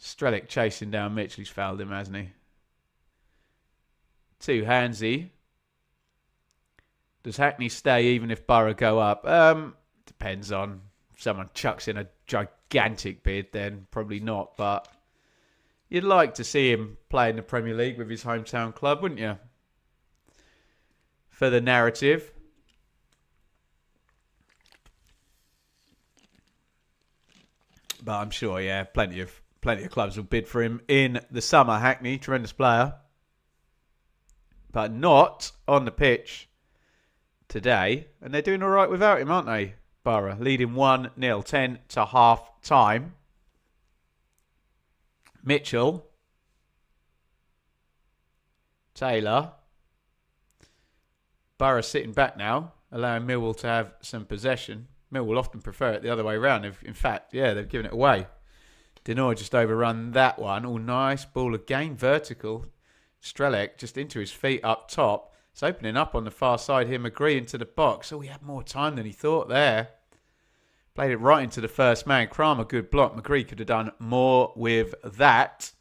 Strelic chasing down Mitchell. He's fouled him, hasn't he? Too handsy. Does Hackney stay even if Boro go up? Depends on if someone chucks in a gigantic bid, then probably not. But you'd like to see him play in the Premier League with his hometown club, wouldn't you? For the narrative. But I'm sure, yeah, plenty of clubs will bid for him in the summer. Hackney, tremendous player. But not on the pitch today. And they're doing all right without him, aren't they? Boro leading 1-0, 10 to half time. Mitchell. Taylor. Boro sitting back now, allowing Millwall to have some possession. Millwall often prefer it the other way around. In fact, yeah, they've given it away. Denor just overrun that one. Oh, nice ball again, vertical. Strelic just into his feet up top. It's opening up on the far side here. McGree into the box. Oh, he had more time than he thought there. Played it right into the first man. Kramer, good block. McGree could have done more with that.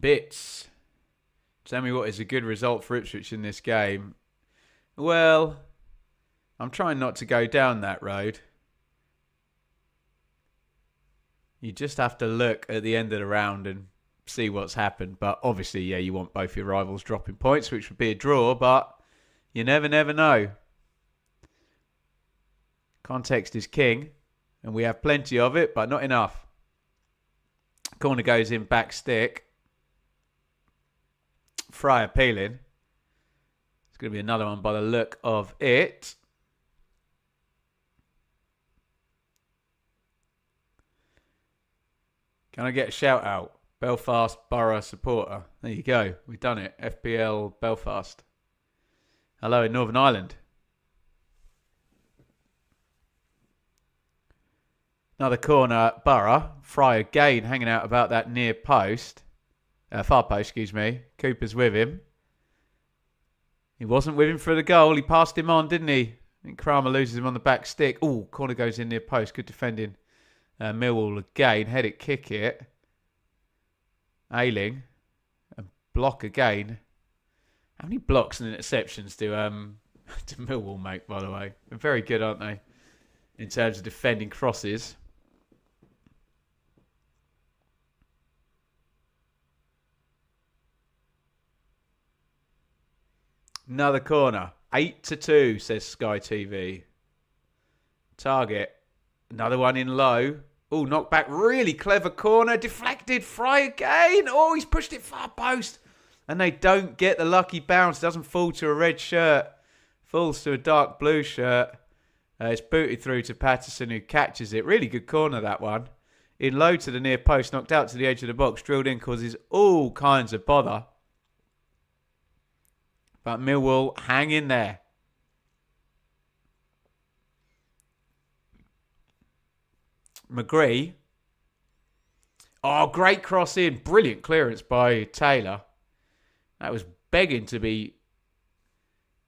Bits. Tell me what is a good result for Ipswich in this game. Well, I'm trying not to go down that road. You just have to look at the end of the round and see what's happened. But obviously, yeah, you want both your rivals dropping points, which would be a draw, but you never know. Context is king, and we have plenty of it, but not enough. Corner goes in back stick. Fry appealing. It's going to be another one by the look of it. Can I get a shout out? Belfast Borough supporter. There you go. We've done it. FPL Belfast. Hello in Northern Ireland. Another corner, Boro. Fry again hanging out about that near post. Far post, excuse me. Cooper's with him. He wasn't with him for the goal. He passed him on, didn't he? I think Kramer loses him on the back stick. Oh, corner goes in near post. Good defending. Millwall again. Head it, kick it. Ayling. And block again. How many blocks and interceptions do Millwall make, by the way? They're very good, aren't they? In terms of defending crosses. Another corner. 8-2, says Sky TV. Target. Another one in low. Oh, knocked back. Really clever corner. Deflected. Fry again. Oh, he's pushed it far post. And they don't get the lucky bounce. Doesn't fall to a red shirt. Falls to a dark blue shirt. It's booted through to Patterson, who catches it. Really good corner, that one. In low to the near post. Knocked out to the edge of the box. Drilled in. Causes all kinds of bother. But Millwall hang in there. McGree. Oh, great cross in. Brilliant clearance by Taylor. That was begging to be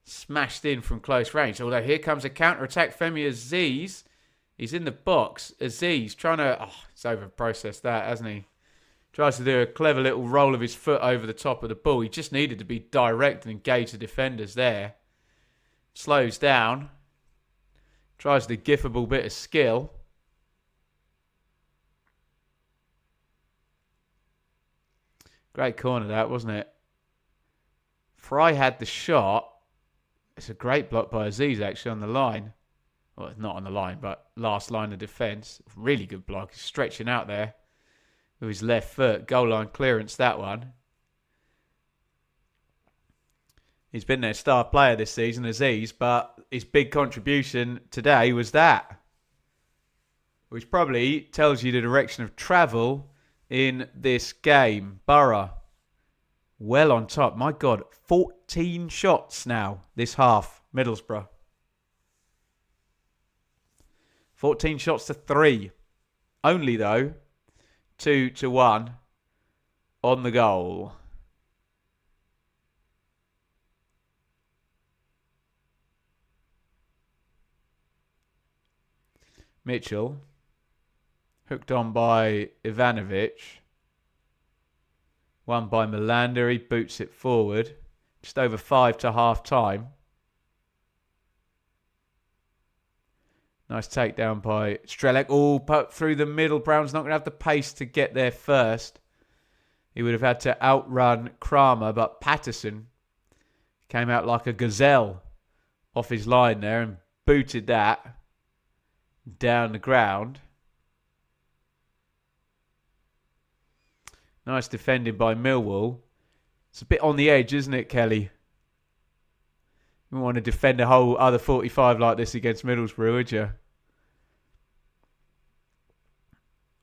smashed in from close range. Although here comes a counter-attack. Femi Aziz. He's in the box. Aziz trying to... Oh, he's over-processed that, hasn't he? Tries to do a clever little roll of his foot over the top of the ball. He just needed to be direct and engage the defenders there. Slows down. Tries the giftable bit of skill. Great corner that, wasn't it? Fry had the shot. It's a great block by Aziz actually on the line. Well, not on the line, but last line of defence. Really good block. He's stretching out there. With his left foot. Goal line clearance, that one. He's been their star player this season, Aziz, but his big contribution today was that. Which probably tells you the direction of travel in this game. Boro, well on top. My God, 14 shots now this half, Middlesbrough. 14 shots to 3. Only, though, 2-1 on the goal. Mitchell, hooked on by Ivanovic. Won by Melander. He boots it forward. Just over 5 to half time. Nice takedown by Strelec. Oh, put through the middle. Brown's not going to have the pace to get there first. He would have had to outrun Kramer, but Patterson came out like a gazelle off his line there and booted that down the ground. Nice defending by Millwall. It's a bit on the edge, isn't it, Kelly? You wouldn't want to defend a whole other 45 like this against Middlesbrough, would you?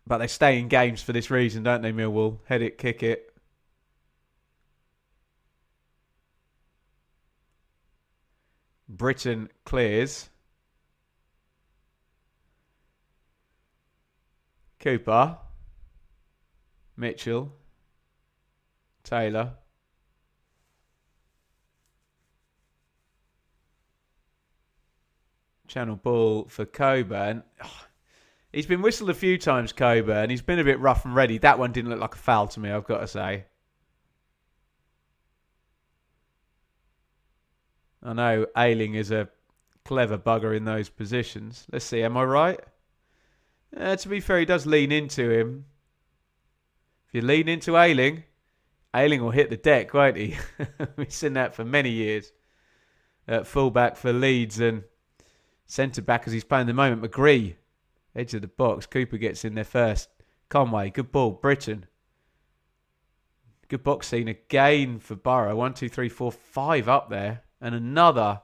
But they stay in games for this reason, don't they, Millwall? Head it, kick it. Britton clears. Cooper. Mitchell. Taylor. Channel ball for Coburn. Oh, he's been whistled a few times, Coburn. He's been a bit rough and ready. That one didn't look like a foul to me, I've got to say. I know Ayling is a clever bugger in those positions. Let's see, am I right? To be fair, he does lean into him. If you lean into Ayling, Ayling will hit the deck, won't he? We've seen that for many years. At fullback for Leeds and centre-back as he's playing the moment. McGree, edge of the box. Cooper gets in there first. Conway, good ball. Britton. Good box scene again for Boro. 1, 2, 3, 4, 5 up there. And another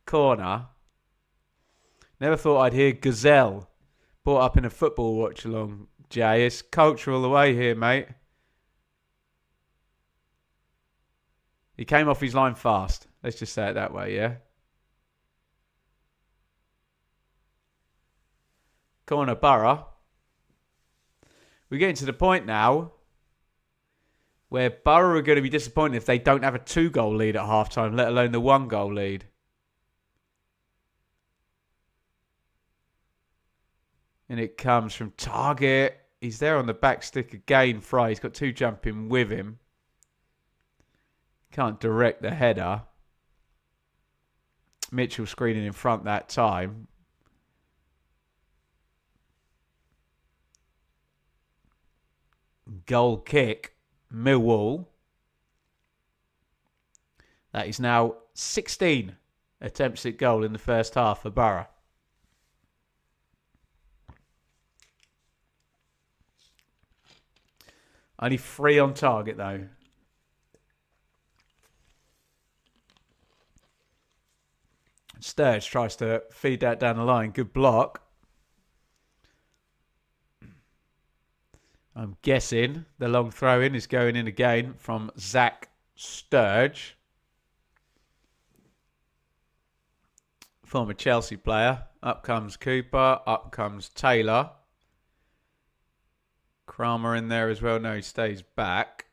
corner. Never thought I'd hear Gazelle brought up in a football watch-along, Jay. It's cultural away here, mate. He came off his line fast. Let's just say it that way, yeah? Corner Boro. We're getting to the point now where Boro are going to be disappointed if they don't have a 2-goal lead at half-time, let alone the 1-goal lead. And it comes from Target. He's there on the back stick again, Fry. He's got 2 jumping with him. Can't direct the header. Mitchell screening in front that time. Goal kick, Millwall. That is now 16 attempts at goal in the first half for Boro. Only 3 on target though. Sturge tries to feed that down the line. Good block. I'm guessing the long throw in is going in again from Zach Sturge. Former Chelsea player. Up comes Cooper. Up comes Taylor. Kramer in there as well. No, he stays back.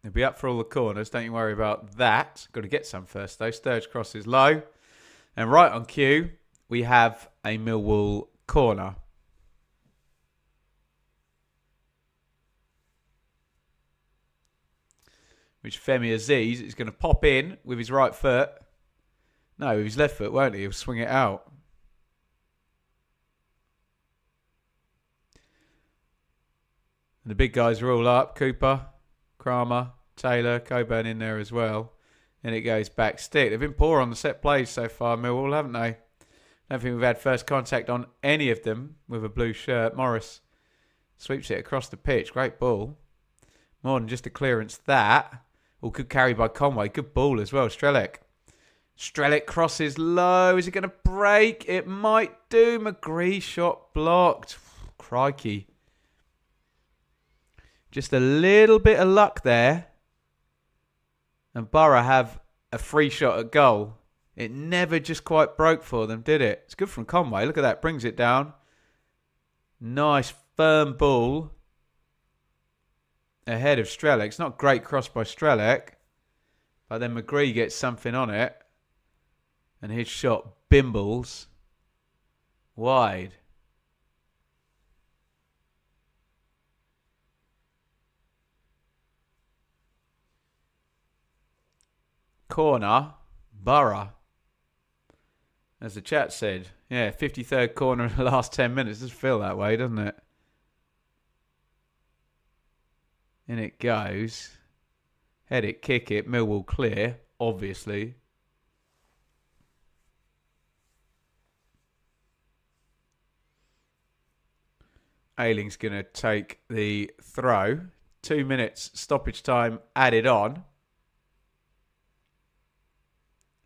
He'll be up for all the corners. Don't you worry about that. Got to get some first though. Sturge crosses low. And right on cue, we have a Millwall corner. Which Femi Aziz is going to pop in with his right foot. No, with his left foot, won't he? He'll swing it out. And the big guys are all up. Cooper, Kramer, Taylor, Coburn in there as well. And it goes back stick. They've been poor on the set plays so far, Millwall, haven't they? I don't think we've had first contact on any of them with a blue shirt. Morris sweeps it across the pitch. Great ball. More than just a clearance, that. Or good carry by Conway. Good ball as well. Strelec. Strelec crosses low. Is it going to break? It might do. McGree shot blocked. Crikey. Just a little bit of luck there. And Boro have a free shot at goal. It never just quite broke for them, did it? It's good from Conway. Look at that. Brings it down. Nice firm ball. Ahead of Strelec. It's not a great cross by Strelec. But then McGree gets something on it. And his shot bimbles. Wide. Corner, Boro. As the chat said. Yeah, 53rd corner in the last 10 minutes. Doesn't feel that way, doesn't it? In it goes. Head it, kick it. Millwall clear, obviously. Ayling's going to take the throw. 2 minutes stoppage time added on.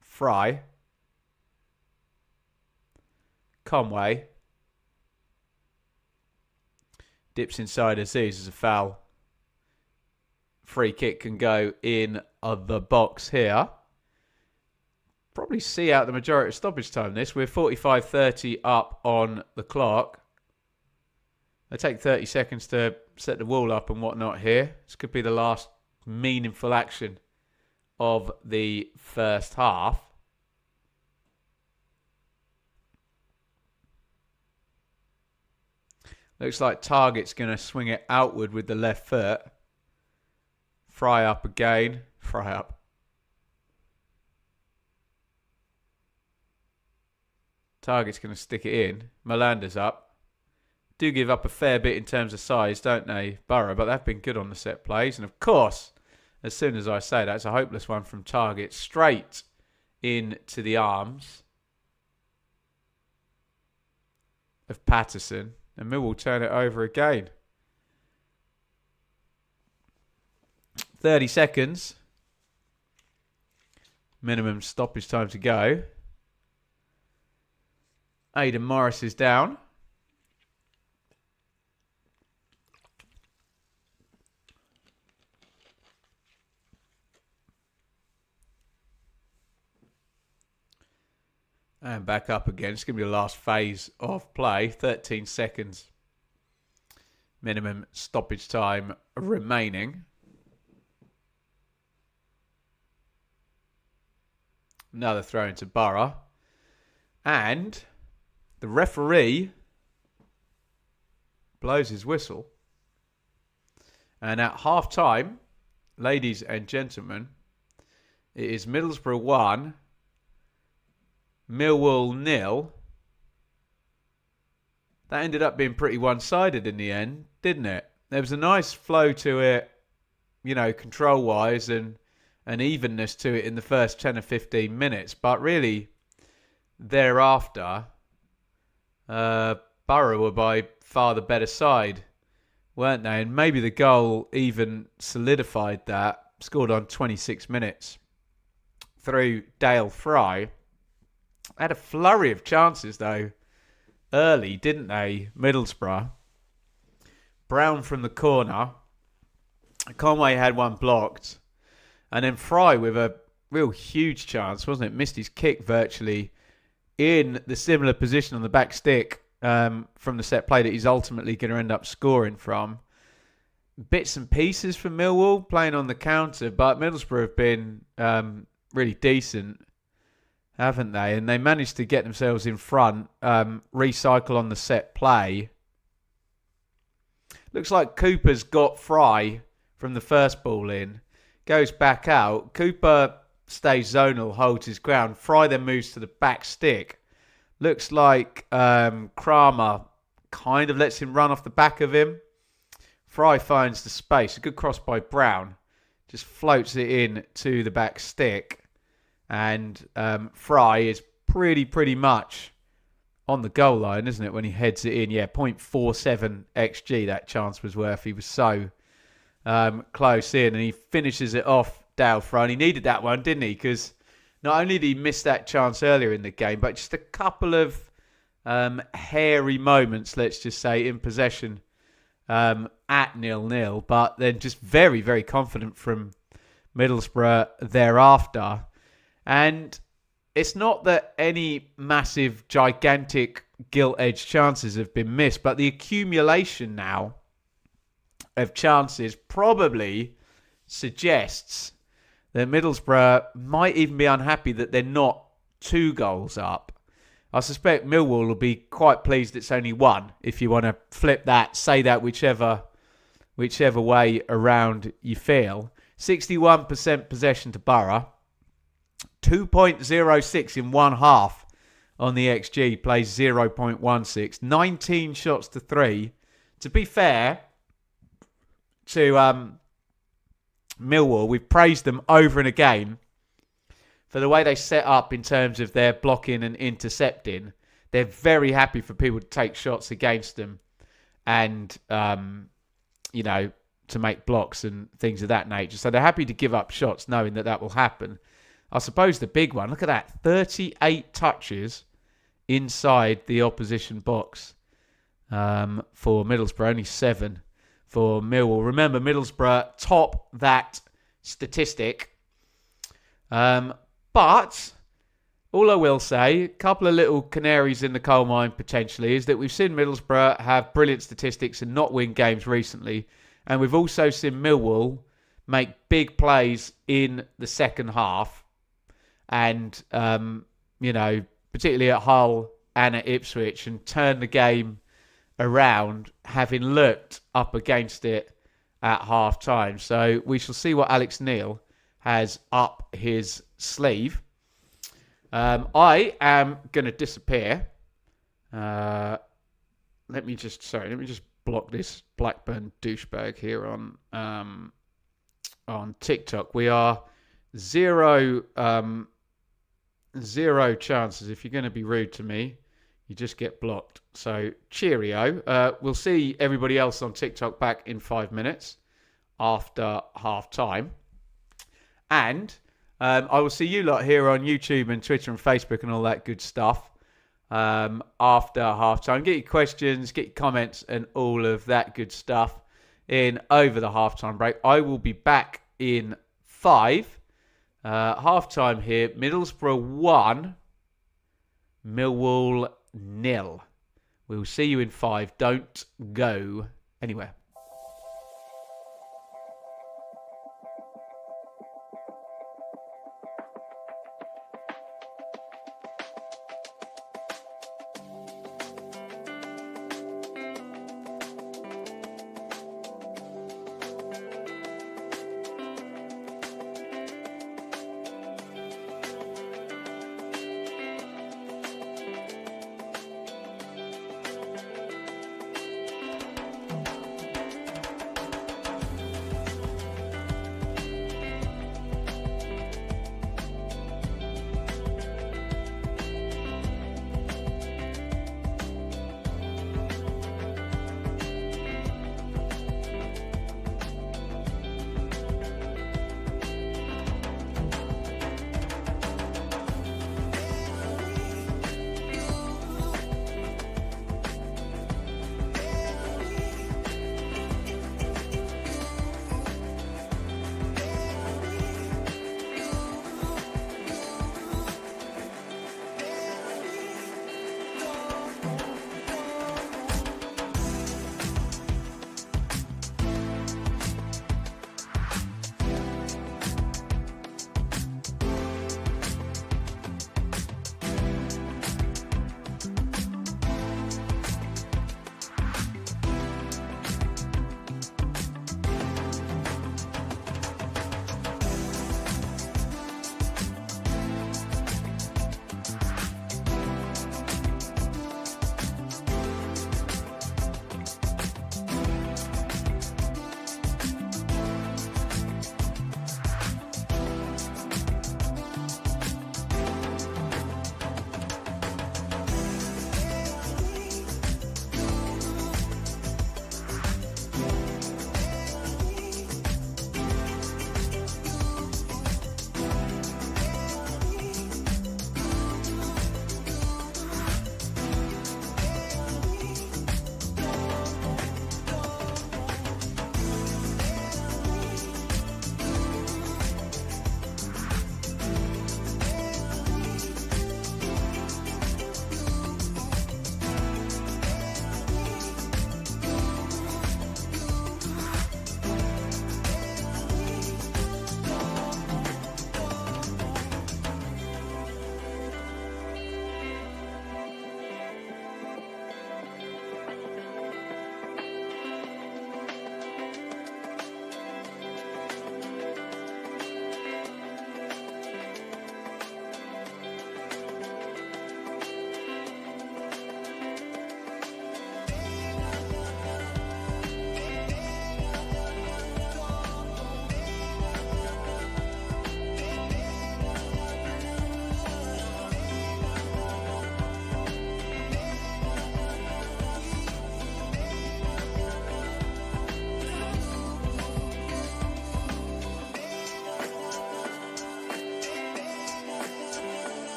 Fry. Conway. Dips inside Aziz as a foul. Free kick can go in the box here. Probably see out the majority of stoppage time this. We're 45-30 up on the clock. They take 30 seconds to set the wall up and whatnot here. This could be the last meaningful action of the first half. Looks like Target's going to swing it outward with the left foot. Fry up again. Fry up. Target's going to stick it in. Molander's up. Do give up a fair bit in terms of size, don't they, Boro? But they've been good on the set plays. And of course, as soon as I say that, it's a hopeless one from Target. Straight into the arms of Patterson. And Millwall turn it over again. 30 seconds. Minimum stoppage time to go. Aidan Morris is down. And back up again. It's going to be the last phase of play. 13 seconds. Minimum stoppage time remaining. Another throw into Boro. And the referee blows his whistle. And at half time, ladies and gentlemen, it is Middlesbrough 1, Millwall 0. That ended up being pretty one-sided in the end, didn't it? There was a nice flow to it, control-wise and an evenness to it in the first 10 or 15 minutes. But really, thereafter, Boro were by far the better side, weren't they? And maybe the goal even solidified that. Scored on 26 minutes through Dale Fry. Had a flurry of chances, though, early, didn't they, Middlesbrough? Brown from the corner. Conway had one blocked. And then Fry with a real huge chance, wasn't it? Missed his kick virtually in the similar position on the back stick from the set play that he's ultimately going to end up scoring from. Bits and pieces from Millwall playing on the counter, but Middlesbrough have been really decent, haven't they? And they managed to get themselves in front, recycle on the set play. Looks like Cooper's got Fry from the first ball in. Goes back out. Cooper stays zonal, holds his ground. Fry then moves to the back stick. Looks like Kramer kind of lets him run off the back of him. Fry finds the space. A good cross by Brown. Just floats it in to the back stick. And Fry is pretty much on the goal line, isn't it, when he heads it in? Yeah, 0.47 XG that chance was worth. He was so close in. And he finishes it off, Dale Fry. And he needed that one, didn't he? Because not only did he miss that chance earlier in the game, but just a couple of hairy moments, let's just say, in possession at 0-0. But then just very, very confident from Middlesbrough thereafter. And it's not that any massive, gigantic, gilt-edged chances have been missed, but the accumulation now of chances probably suggests that Middlesbrough might even be unhappy that they're not 2 goals up. I suspect Millwall will be quite pleased it's only 1, if you want to flip that, say that whichever way around you feel. 61% possession to Boro. 2.06 in one half on the XG, plays 0.16. 19 shots to 3. To be fair to Millwall, we've praised them over and again for the way they set up in terms of their blocking and intercepting. They're very happy for people to take shots against them and, to make blocks and things of that nature. So they're happy to give up shots knowing that will happen. I suppose the big one, look at that, 38 touches inside the opposition box for Middlesbrough, only 7 for Millwall. Remember, Middlesbrough top that statistic. But all I will say, a couple of little canaries in the coal mine potentially, is that we've seen Middlesbrough have brilliant statistics and not win games recently. And we've also seen Millwall make big plays in the second half. And, particularly at Hull and at Ipswich, and turn the game around, having looked up against it at half time. So we shall see what Alex Neil has up his sleeve. I am going to disappear. Let me just block this Blackburn douchebag here on TikTok. We are zero chances. If you're going to be rude to me, you just get blocked. So cheerio. We'll see everybody else on TikTok back in 5 minutes after half time. And I will see you lot here on YouTube and Twitter and Facebook and all that good stuff after half time. Get your questions, get your comments and all of that good stuff in over the halftime break. I will be back in 5. Half time here. Middlesbrough 1, Millwall 0. We'll see you in 5. Don't go anywhere.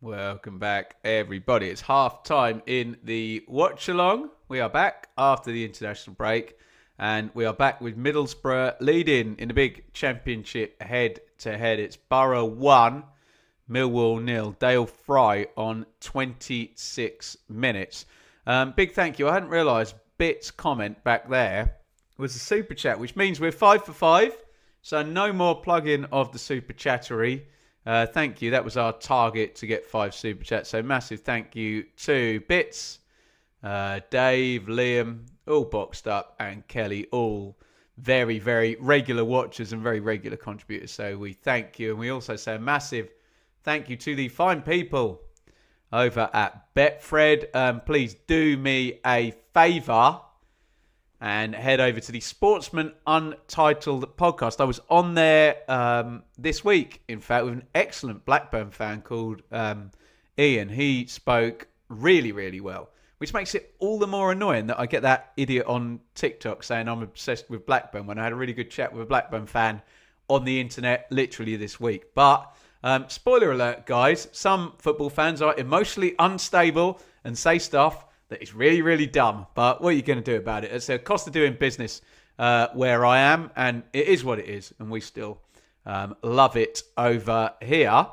Welcome back, everybody. It's half time in the watch along. We are back after the international break, and we are back with Middlesbrough leading in the big championship head to head. It's Boro 1, Millwall 0. Dale Fry on 26 minutes. Big thank you. I hadn't realised Bit's comment back there was a super chat, which means we're 5 for 5. So no more plug-in of the super chattery. Thank you. That was our target to get 5 super chats. So massive thank you to Bits, Dave, Liam, all boxed up, and Kelly, all very, very regular watchers and very regular contributors. So we thank you. And we also say a massive thank you to the fine people over at Betfred. Please do me a favour and head over to the Sportsman Untitled podcast. I was on there this week, in fact, with an excellent Blackburn fan called Ian. He spoke really, really well, which makes it all the more annoying that I get that idiot on TikTok saying I'm obsessed with Blackburn when I had a really good chat with a Blackburn fan on the internet literally this week. But spoiler alert, guys, some football fans are emotionally unstable and say stuff that is really, really dumb. But what are you going to do about it? It's a cost of doing business where I am, and it is what it is, and we still love it over here.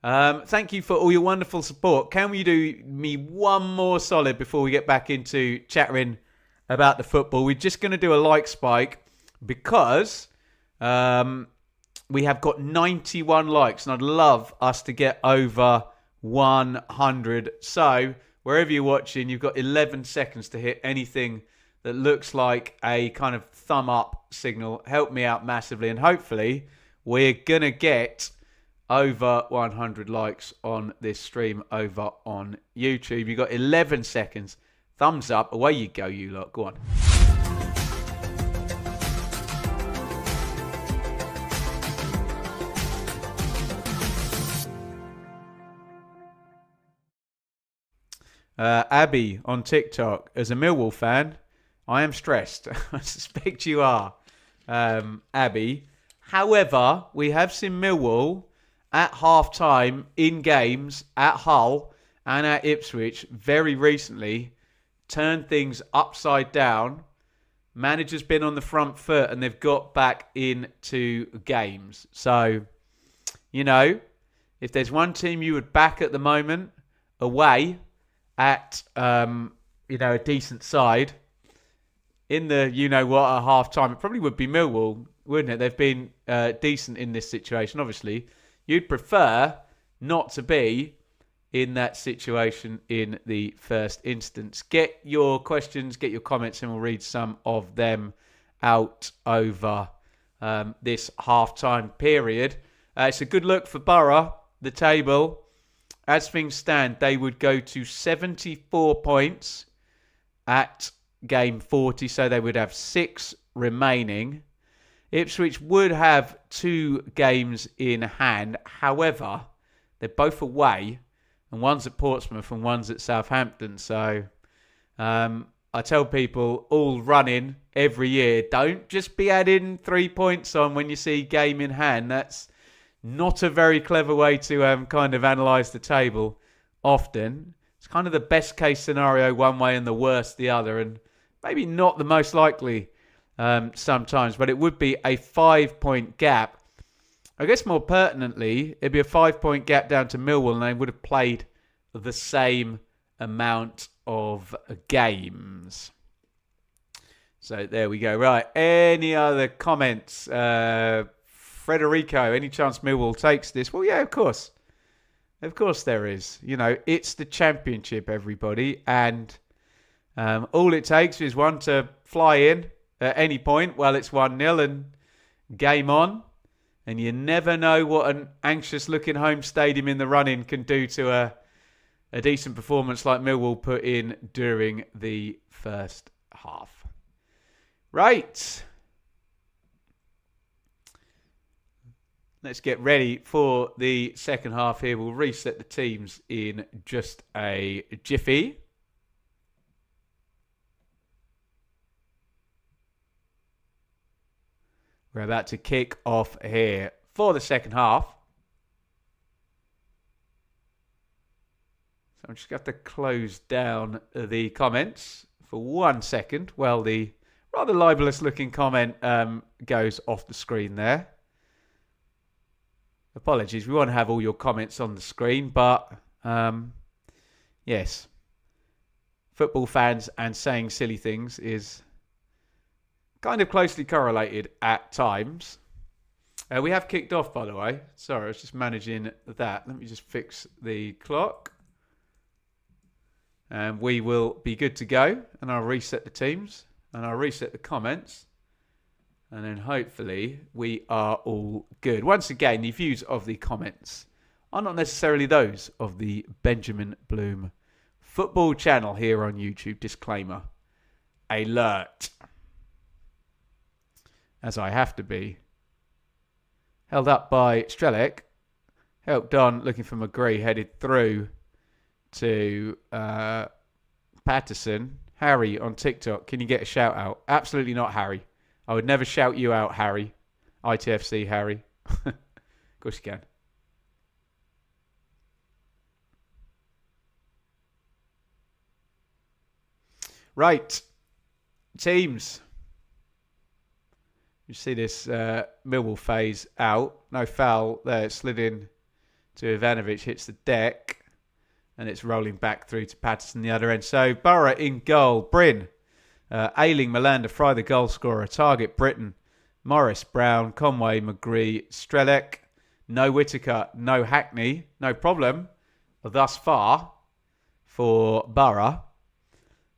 Thank you for all your wonderful support. Can we do me one more solid before we get back into chattering about the football? We're just going to do a like spike because we have got 91 likes, and I'd love us to get over 100. So wherever you're watching, you've got 11 seconds to hit anything that looks like a kind of thumb up signal. Help me out massively. And hopefully we're going to get over 100 likes on this stream over on YouTube. You've got 11 seconds. Thumbs up. Away you go, you lot. Go on. Abby on TikTok, as a Millwall fan, I am stressed. I suspect you are, Abby. However, we have seen Millwall at half-time in games at Hull and at Ipswich very recently turn things upside down. Manager's been on the front foot and they've got back into games. So, you know, if there's one team you would back at the moment away at, a decent side in the, at half-time, it probably would be Millwall, wouldn't it? They've been decent in this situation, obviously. You'd prefer not to be in that situation in the first instance. Get your questions, get your comments, and we'll read some of them out over this half-time period. It's a good look for Boro, the table. As things stand, they would go to 74 points at game 40, so they would have 6 remaining. Ipswich would have 2 games in hand. However, they're both away, and one's at Portsmouth and one's at Southampton. So I tell people all running every year, don't just be adding 3 points on when you see game in hand. That's not a very clever way to kind of analyse the table often. It's kind of the best case scenario one way and the worst the other, and maybe not the most likely sometimes, but it would be a 5-point gap. I guess more pertinently, it'd be a 5-point gap down to Millwall, and they would have played the same amount of games. So there we go. Right, any other comments? Federico, any chance Millwall takes this? Well, yeah, of course. Of course there is. It's the championship, everybody. And all it takes is one to fly in at any point while it's 1-0 and game on. And you never know what an anxious-looking home stadium in the run-in can do to a decent performance like Millwall put in during the first half. Right. Let's get ready for the second half here. We'll reset the teams in just a jiffy. We're about to kick off here for the second half. I'm just going to have to close down the comments for 1 second while the rather libelous looking comment goes off the screen there. Apologies, we want to have all your comments on the screen, but yes, football fans and saying silly things is kind of closely correlated at times. We have kicked off, by the way. Sorry, I was just managing that. Let me just fix the clock. And we will be good to go. And I'll reset the teams. And I'll reset the comments. And then hopefully we are all good. Once again, the views of the comments are not necessarily those of the Benjamin Bloom football channel here on YouTube. Disclaimer. Alert. As I have to be. Held up by Strelec. Helped on, looking for McGree. Headed through to Patterson. Harry on TikTok. Can you get a shout out? Absolutely not, Harry. I would never shout you out, Harry. ITFC, Harry. Of course you can. Right. Teams. You see this Millwall phase out. No foul there. It slid in to Ivanovic. Hits the deck. And it's rolling back through to Patterson the other end. So Boro in goal. Bryn. Ayling, Melander, Fry the goal scorer. Target Britton. Morris, Brown, Conway, McGree, Strelec. No Whittaker. No Hackney. No problem thus far for Boro.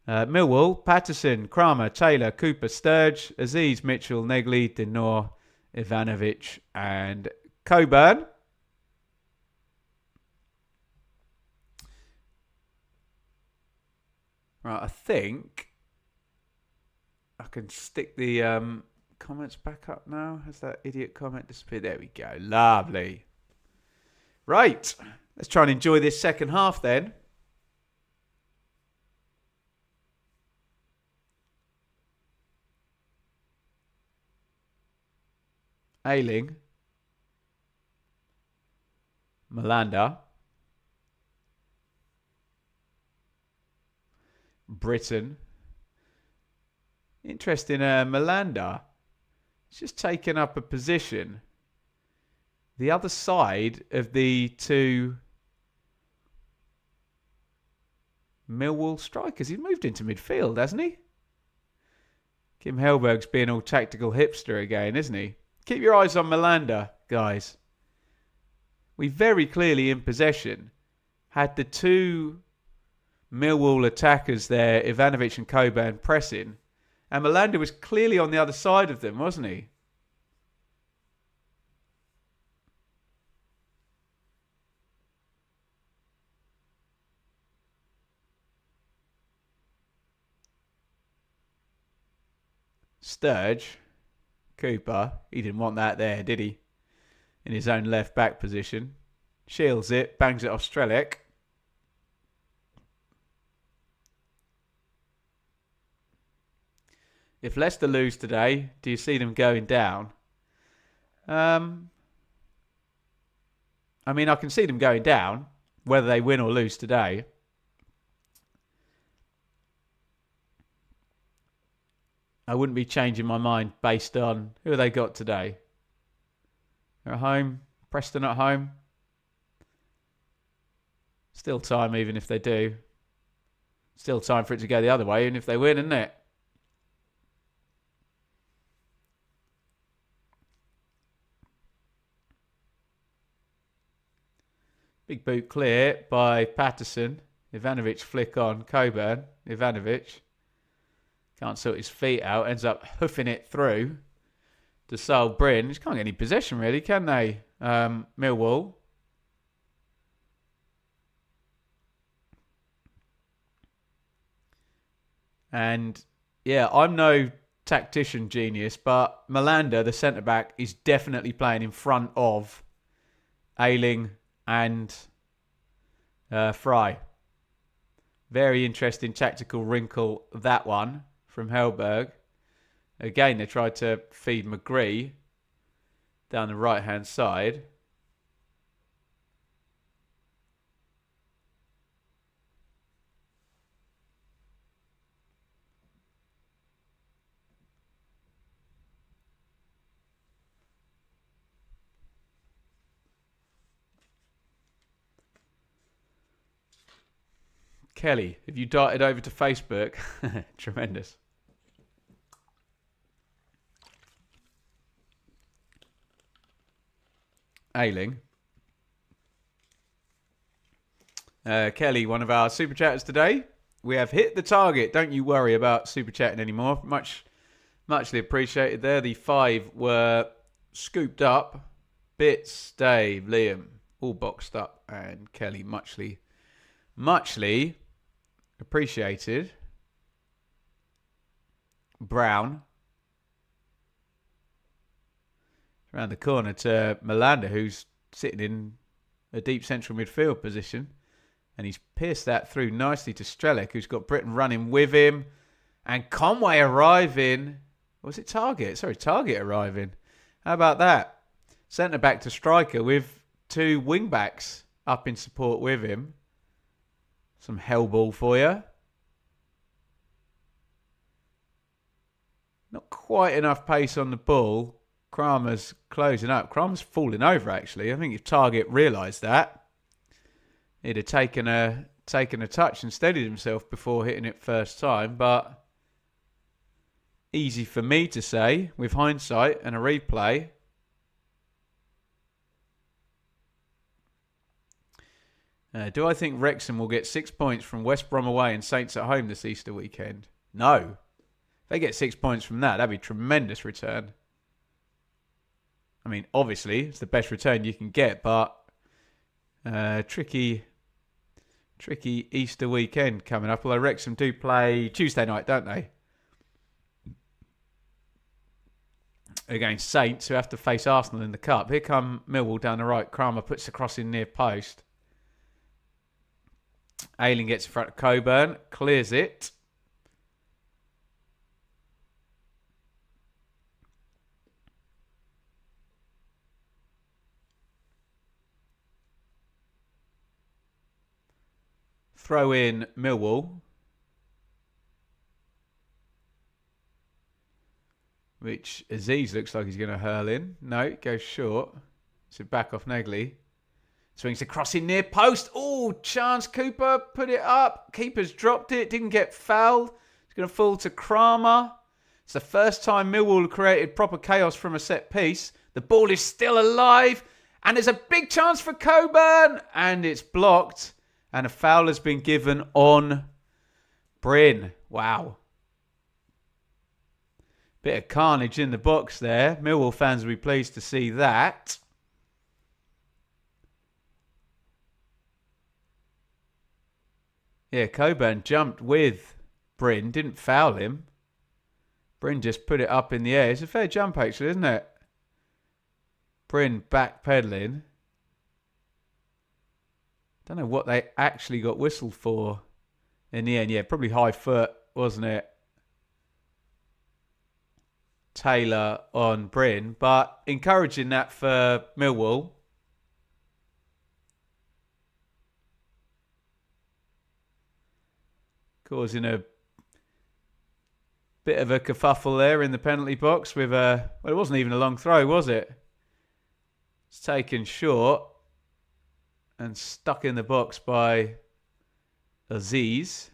Millwall, Patterson, Kramer, Taylor, Cooper, Sturge, Aziz, Mitchell, Negley, Denor, Ivanovic and Coburn. Right, I think I can stick the comments back up now. Has that idiot comment disappeared? There we go. Lovely. Right, let's try and enjoy this second half then. Ayling, Melander, Britton. Interesting, Melander. He's just taken up a position the other side of the two Millwall strikers. He's moved into midfield, hasn't he? Kim Hellberg's being all tactical hipster again, isn't he? Keep your eyes on Melander, guys. We very clearly in possession had the two Millwall attackers there, Ivanovic and Coburn, pressing. And Melander was clearly on the other side of them, wasn't he? Sturge. Cooper, he didn't want that there, did he? In his own left back position. Shields it, bangs it off Strelec. If Leicester lose today, do you see them going down? I mean, I can see them going down, whether they win or lose today. I wouldn't be changing my mind based on who they got today. They're at home. Preston at home. Still time even if they do. Still time for it to go the other way even if they win, isn't it? Big boot clear by Patterson. Ivanovic flick on. Coburn. Ivanovic. Can't sort his feet out. Ends up hoofing it through to Sol Bryn. Just can't get any possession really, can they? Millwall. And yeah, I'm no tactician genius, but Melander, the centre-back, is definitely playing in front of Ayling and Fry. Very interesting tactical wrinkle, that one, from Hellberg. Again, they tried to feed McGree down the right-hand side. Kelly, have you darted over to Facebook? Tremendous. Ailing. Kelly, one of our super chatters today. We have hit the target. Don't you worry about super chatting anymore. Muchly appreciated there. The 5 were scooped up. Bits, Dave, Liam, all boxed up. And Kelly, muchly appreciated. Brown. Around the corner to Melanda, who's sitting in a deep central midfield position. And he's pierced that through nicely to Strelic, who's got Britain running with him. And Conway arriving. Was it Target? Sorry, Target arriving. How about that? Centre back to striker with 2 wing backs up in support with him. Some hell ball for you. Not quite enough pace on the ball. Kramer's closing up. Kramer's falling over, actually. I think if Target realised that, he'd have taken a touch and steadied himself before hitting it first time. But easy for me to say with hindsight and a replay. Do I think Wrexham will get 6 points from West Brom away and Saints at home this Easter weekend? No. If they get 6 points from that, that'd be a tremendous return. I mean, obviously, it's the best return you can get, but tricky Easter weekend coming up. Although Wrexham do play Tuesday night, don't they? Against Saints, who have to face Arsenal in the Cup. Here come Millwall down the right. Kramer puts the cross in near post. Ayling gets in front of Coburn, clears it. Throw in Millwall. Which Aziz looks like he's going to hurl in. No, it goes short. So back off Negley. Swings the cross in near post. Oh, chance. Cooper put it up. Keeper's dropped it. Didn't get fouled. It's going to fall to Kramer. It's the first time Millwall created proper chaos from a set piece. The ball is still alive. And there's a big chance for Coburn. And it's blocked. And a foul has been given on Bryn. Wow. Bit of carnage in the box there. Millwall fans will be pleased to see that. Yeah, Coburn jumped with Bryn. Didn't foul him. Bryn just put it up in the air. It's a fair jump, actually, isn't it? Bryn backpedaling. Don't know what they actually got whistled for in the end. Yeah, probably high foot, wasn't it? Taylor on Bryn, but encouraging that for Millwall. Causing a bit of a kerfuffle there in the penalty box with a... Well, it wasn't even a long throw, was it? It's taken short and stuck in the box by Aziz.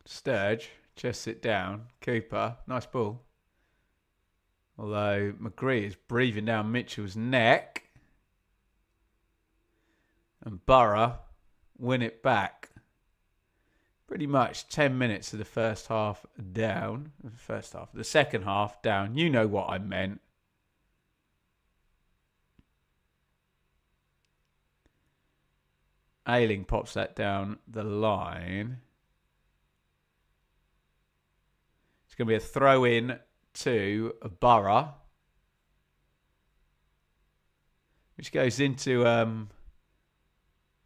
Sturge, chests it down. Cooper, nice ball. Although McGree is breathing down Mitchell's neck. And Boro win it back. Pretty much 10 minutes of the first half down. The second half down. You know what I meant. Ayling pops that down the line. It's going to be a throw in to Boro. Which goes into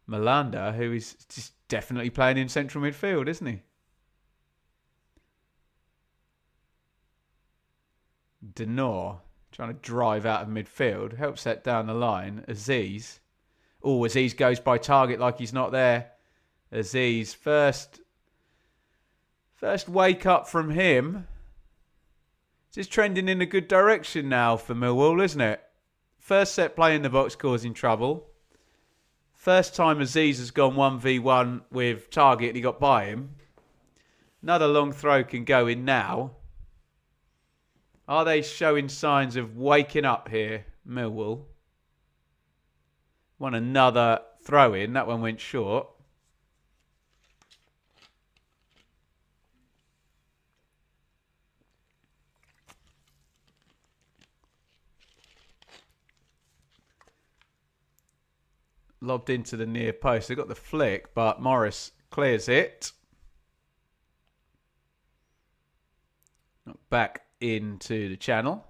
Melanda, who is just definitely playing in central midfield, isn't he? Denor trying to drive out of midfield. Helps that down the line. Aziz. Oh, Aziz goes by target like he's not there. Aziz, first wake up from him. It's trending in a good direction now for Millwall, isn't it? First set play in the box causing trouble. First time Aziz has gone 1v1 with Target and he got by him. Another long throw can go in now. Are they showing signs of waking up here, Millwall? Want another throw in. That one went short. Lobbed into the near post. They got the flick, but Morris clears it. Back into the channel.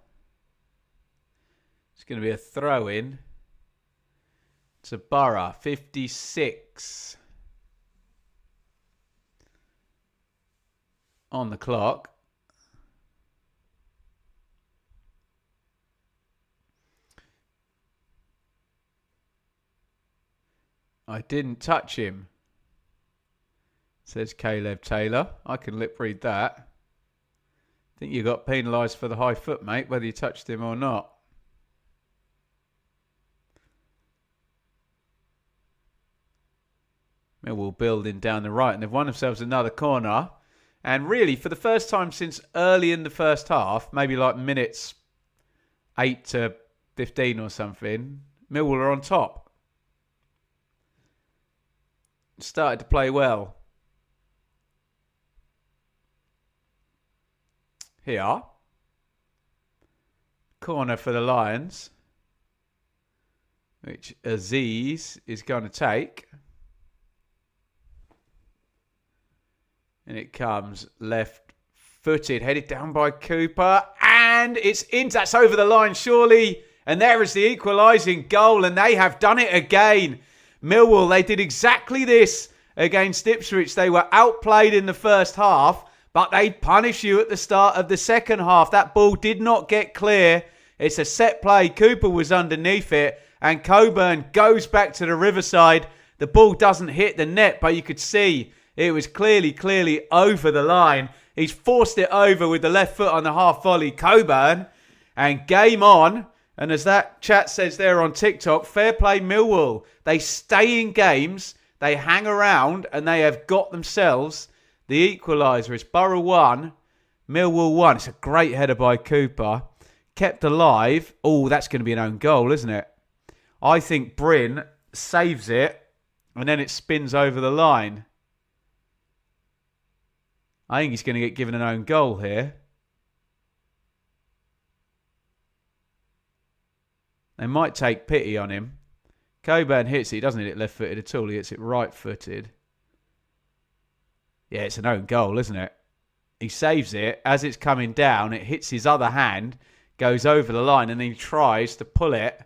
It's going to be a throw in to Boro, 56 on the clock. I didn't touch him, says Caleb Taylor. I can lip read that. I think you got penalised for the high foot, mate, whether you touched him or not. Millwall building down the right, and they've won themselves another corner. And really, for the first time since early in the first half, maybe like minutes 8 to 15 or something, Millwall are on top. Started to play well. Here. Corner for the Lions, which Aziz is going to take. And it comes left-footed, headed down by Cooper. And it's in. That's over the line, surely. And there is the equalising goal. And they have done it again. Millwall, they did exactly this against Ipswich. They were outplayed in the first half, but they punish you at the start of the second half. That ball did not get clear. It's a set play. Cooper was underneath it, and Coburn goes back to the Riverside. The ball doesn't hit the net, but you could see it was clearly over the line. He's forced it over with the left foot on the half volley, Coburn, and game on. And as that chat says there on TikTok, fair play Millwall. They stay in games, they hang around, and they have got themselves the equaliser. It's Boro 1, Millwall 1. It's a great header by Cooper. Kept alive. Oh, that's going to be an own goal, isn't it? I think Bryn saves it, and then it spins over the line. I think he's going to get given an own goal here. They might take pity on him. Coburn hits it. He doesn't hit it left-footed at all. He hits it right-footed. Yeah, it's an own goal, isn't it? He saves it. As it's coming down, it hits his other hand, goes over the line, and then he tries to pull it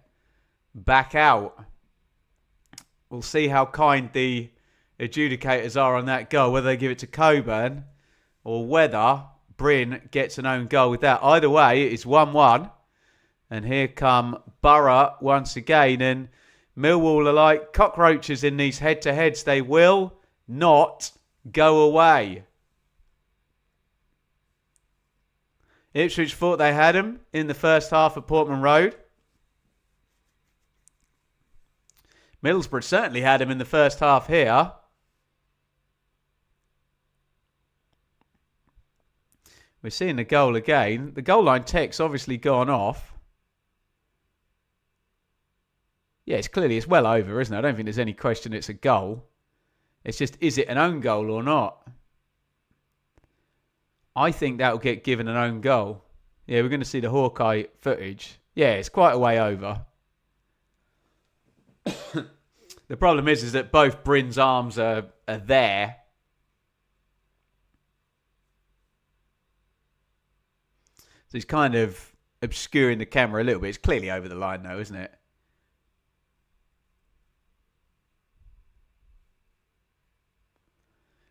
back out. We'll see how kind the adjudicators are on that goal, whether they give it to Coburn or whether Bryn gets an own goal with that. Either way, it is 1-1. And here come Boro once again. And Millwall are like cockroaches in these head-to-heads. They will not go away. Ipswich thought they had him in the first half at Portman Road. Middlesbrough certainly had him in the first half here. We're seeing the goal again. The goal line tech's obviously gone off. Yeah, it's well over, isn't it? I don't think there's any question it's a goal. It's just, is it an own goal or not? I think that will get given an own goal. Yeah, we're going to see the Hawkeye footage. Yeah, it's quite a way over. The problem is that both Bryn's arms are there. So he's kind of obscuring the camera a little bit. It's clearly over the line though, isn't it?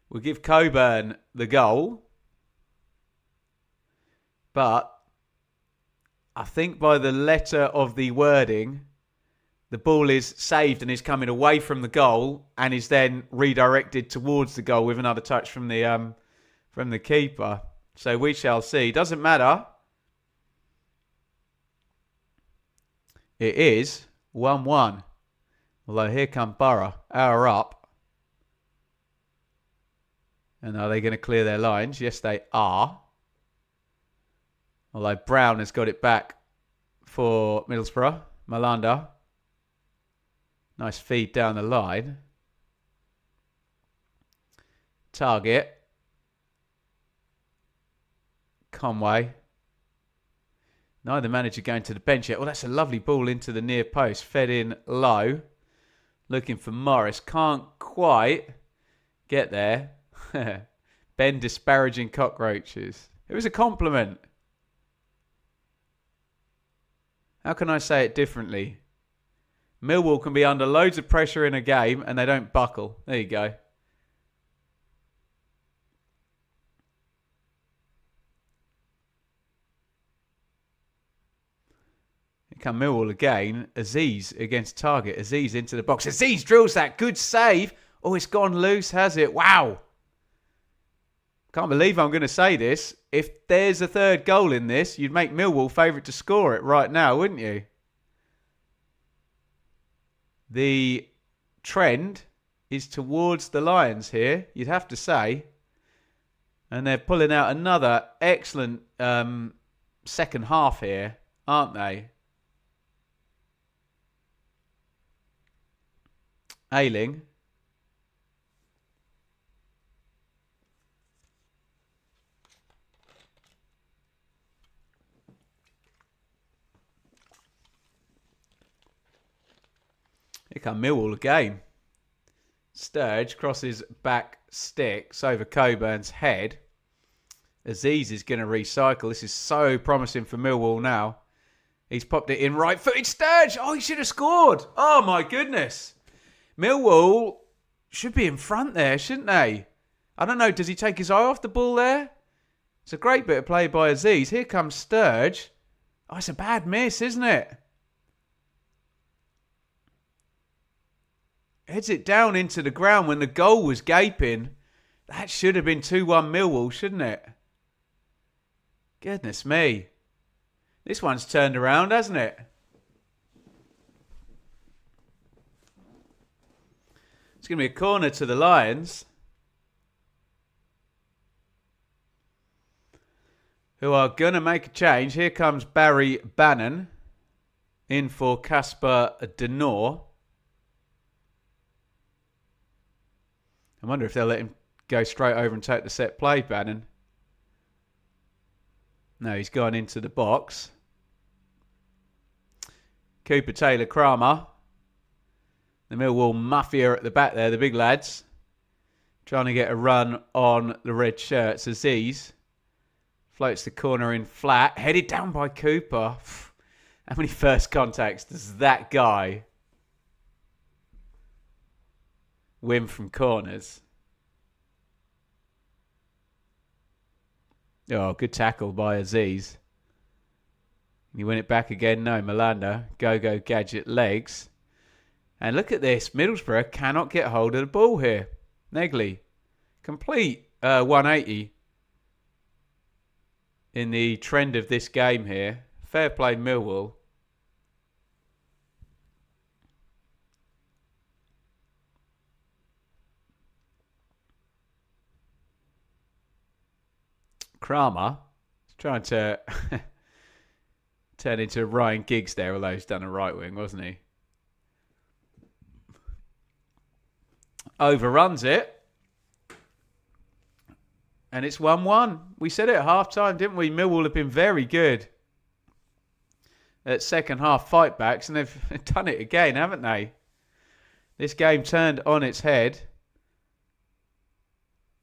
We'll give Coburn the goal. But I think by the letter of the wording, The ball is saved and is coming away from the goal and is then redirected towards the goal with another touch from the keeper. So we shall see. Doesn't matter. It is 1-1. Although here come Boro. Hour up. And are they going to clear their lines? Yes, they are. Although Brown has got it back for Middlesbrough. Malanda. Nice feed down the line. Target. Conway. Neither manager going to the bench yet. Well, that's a lovely ball into the near post. Fed in low. Looking for Morris. Can't quite get there. Ben disparaging cockroaches. It was a compliment. How can I say it differently? Millwall can be under loads of pressure in a game and they don't buckle. There you go. Here come Millwall again. Aziz against target. Aziz into the box. Aziz drills that. Good save. Oh, it's gone loose, has it? Wow. Can't believe I'm going to say this. If there's a third goal in this, you'd make Millwall favourite to score it right now, wouldn't you? The trend is towards the Lions here, you'd have to say. And they're pulling out another excellent second half here, aren't they? Ayling. Here come Millwall again. Sturge crosses back sticks over Coburn's head. Aziz is going to recycle. This is so promising for Millwall now. He's popped it in right-footed. Sturge! Oh, he should have scored. Oh, my goodness. Millwall should be in front there, shouldn't they? I don't know. Does he take his eye off the ball there? It's a great bit of play by Aziz. Here comes Sturge. Oh, it's a bad miss, isn't it? Heads it down into the ground when the goal was gaping. That should have been 2-1 Millwall, shouldn't it? Goodness me. This one's turned around, hasn't it? It's going to be a corner to the Lions, who are going to make a change. Here comes Barry Bannon in for Casper Denor. I wonder if they'll let him go straight over and take the set play, Bannon. No, he's gone into the box. Cooper, Taylor, Kramer. The Millwall Mafia at the back there, the big lads. Trying to get a run on the red shirts. Aziz floats the corner in flat. Headed down by Cooper. How many first contacts does that guy win from corners? Oh, good tackle by Aziz. Can you win it back again? No, Malanda. Go, gadget, legs. And look at this. Middlesbrough cannot get hold of the ball here. Negley. Complete 180 in the trend of this game here. Fair play, Millwall. Kramer is trying to turn into Ryan Giggs there, although he's done a right wing, wasn't he? Overruns it. And it's 1-1. We said it at half-time, didn't we? Millwall have been very good at second half fight backs, and they've done it again, haven't they? This game turned on its head.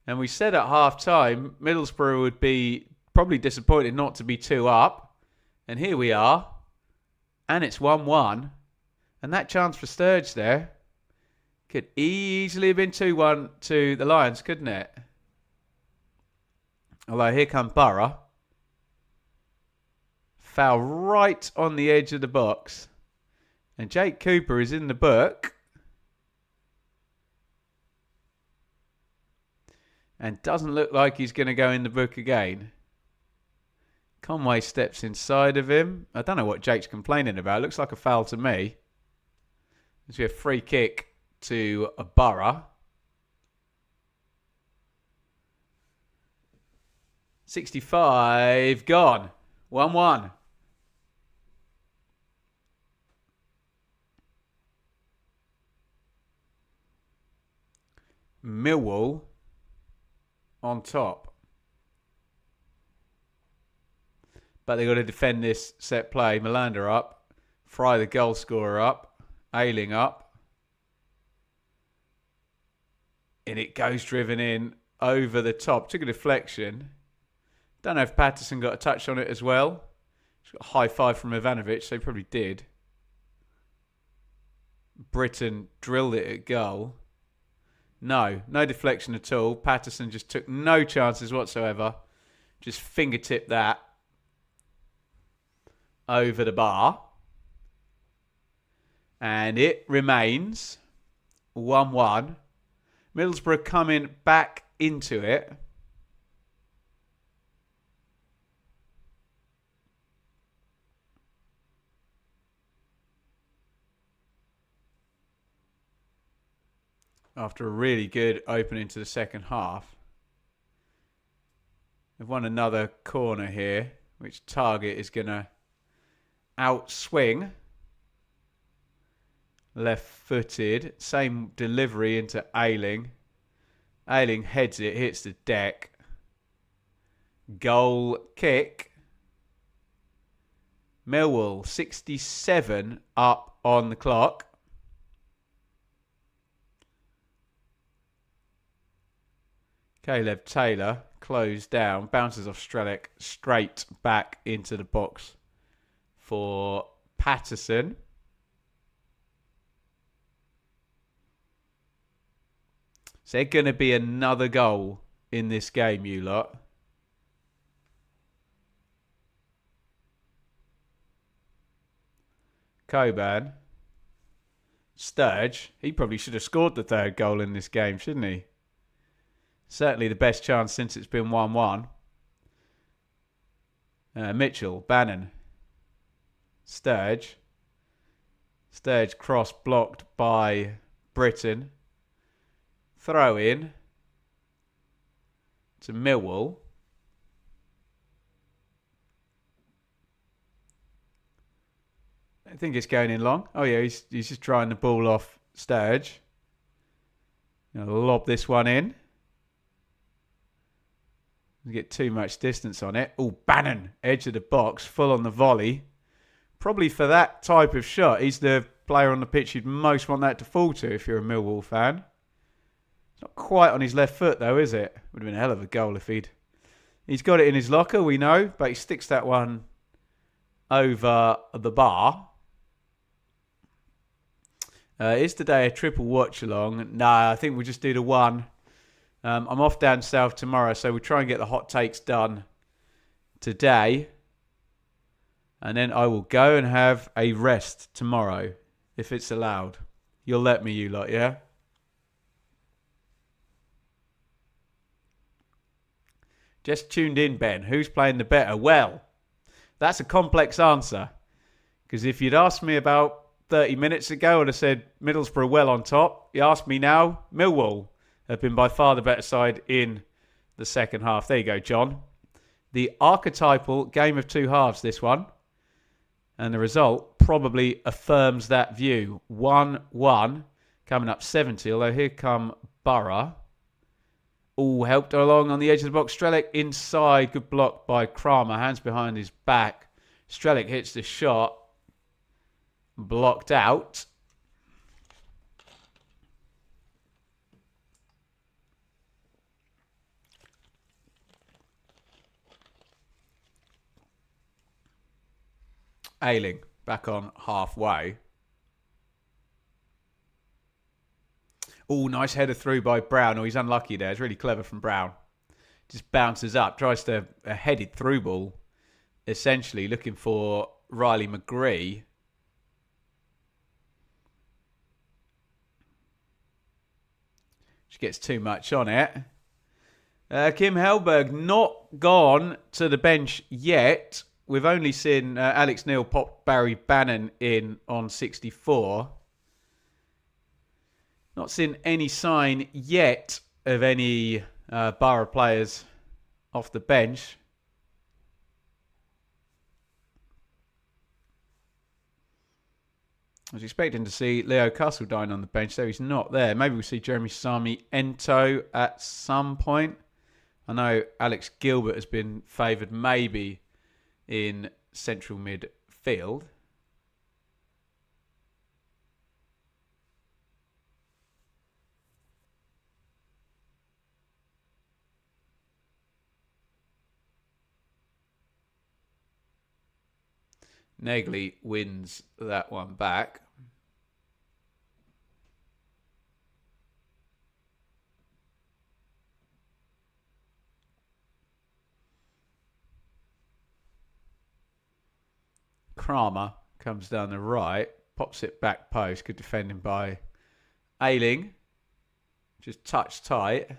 And we said at half-time, Middlesbrough would be probably disappointed not to be 2 up. And here we are. And it's 1-1. And that chance for Sturge there could easily have been 2-1 to the Lions, couldn't it? Although here come Boro. Foul right on the edge of the box. And Jake Cooper is in the book. And doesn't look like he's going to go in the book again. Conway steps inside of him. I don't know what Jake's complaining about. It looks like a foul to me. It's a free kick to a Boro. 65 gone. 1-1. Millwall on top. But they've got to defend this set play. Melander up. Fry the goal scorer up. Ayling up. And it goes driven in over the top. Took a deflection. Don't know if Patterson got a touch on it as well. He's got a high five from Ivanovic, so he probably did. Britton drilled it at goal. No deflection at all. Patterson just took no chances whatsoever. Just fingertipped that over the bar. And it remains 1-1. Middlesbrough coming back into it. After a really good opening to the second half. They've won another corner here, which Target is going to outswing. Left-footed. Same delivery into Ayling. Ayling heads it, hits the deck. Goal kick. Millwall, 67 up on the clock. Caleb Taylor closed down, bounces off Strelic straight back into the box for Patterson. So there's going to be another goal in this game, you lot. Coburn. Sturge. He probably should have scored the third goal in this game, shouldn't he? Certainly the best chance since it's been 1-1. Mitchell, Bannon, Sturge. Sturge cross blocked by Britton. Throw in to Millwall. I think it's going in long. Oh yeah, he's just trying the ball off Sturge. Lob this one in. Get too much distance on it. Oh, Bannon, edge of the box, full on the volley. Probably for that type of shot, he's the player on the pitch you'd most want that to fall to if you're a Millwall fan. It's not quite on his left foot though, is it? Would have been a hell of a goal if he's got it in his locker, we know, but he sticks that one over the bar. Is today a triple watch along? Nah, I think we'll just do the one. I'm off down south tomorrow, so we'll try and get the hot takes done today. And then I will go and have a rest tomorrow, if it's allowed. You'll let me, you lot, yeah? Just tuned in, Ben. Who's playing the better? Well, that's a complex answer. Because if you'd asked me about 30 minutes ago, I'd have said Middlesbrough well on top. You ask me now, Millwall have been by far the better side in the second half. There you go, John. The archetypal game of two halves, this one. And the result probably affirms that view. 1-1 coming up 70, although here come Boro. All helped along on the edge of the box. Strelic inside. Good block by Kramer. Hands behind his back. Strelic hits the shot. Blocked out. Ayling back on halfway. Oh, nice header through by Brown. Oh, he's unlucky there. It's really clever from Brown. Just bounces up. Tries to a headed through ball. Essentially looking for Riley McGree. She gets too much on it. Kim Hellberg not gone to the bench yet. We've only seen Alex Neil pop Barry Bannon in on 64. Not seen any sign yet of any Boro players off the bench. I was expecting to see Leo Castledine on the bench, so he's not there. Maybe we'll see Jeremy Sami Ento at some point. I know Alex Gilbert has been favoured maybe in central midfield. Negley wins that one back. Kramer comes down the right, pops it back post. Good defending by Ayling. Just touch tight.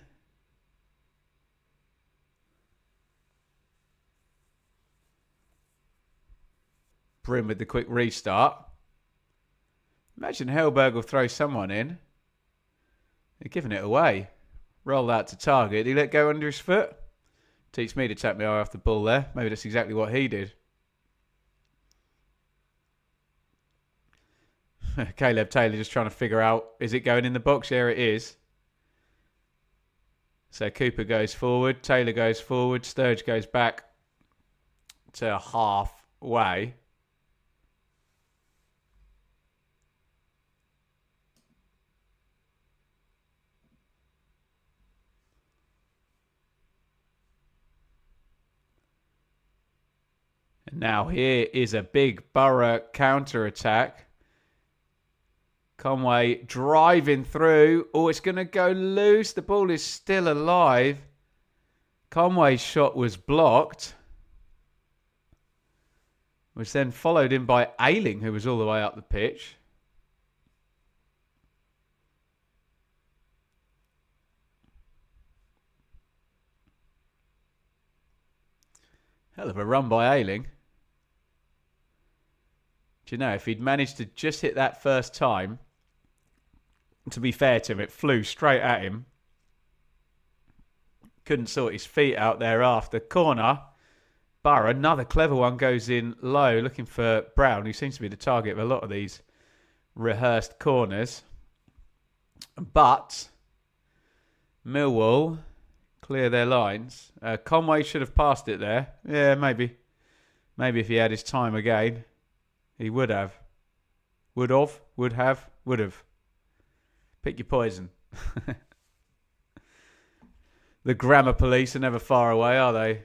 Brim with the quick restart. Imagine Hellberg will throw someone in. They're giving it away. Roll out to target. He let go under his foot. Teach me to take my eye off the ball there. Maybe that's exactly what he did. Caleb Taylor just trying to figure out, is it going in the box? Yeah, it is. So Cooper goes forward. Taylor goes forward. Sturge goes back to halfway. And now here is a big Boro counter-attack. Conway driving through. Oh, it's going to go loose. The ball is still alive. Conway's shot was blocked. Was then followed in by Ayling, who was all the way up the pitch. Hell of a run by Ayling. Do you know, if he'd managed to just hit that first time, to be fair to him, it flew straight at him. Couldn't sort his feet out thereafter. Corner. Boro, another clever one, goes in low, looking for Brown, who seems to be the target of a lot of these rehearsed corners. But Millwall clear their lines. Conway should have passed it there. Yeah, maybe. Maybe if he had his time again, he would have. Would have. Would have. Would have. Pick your poison. The grammar police are never far away, are they?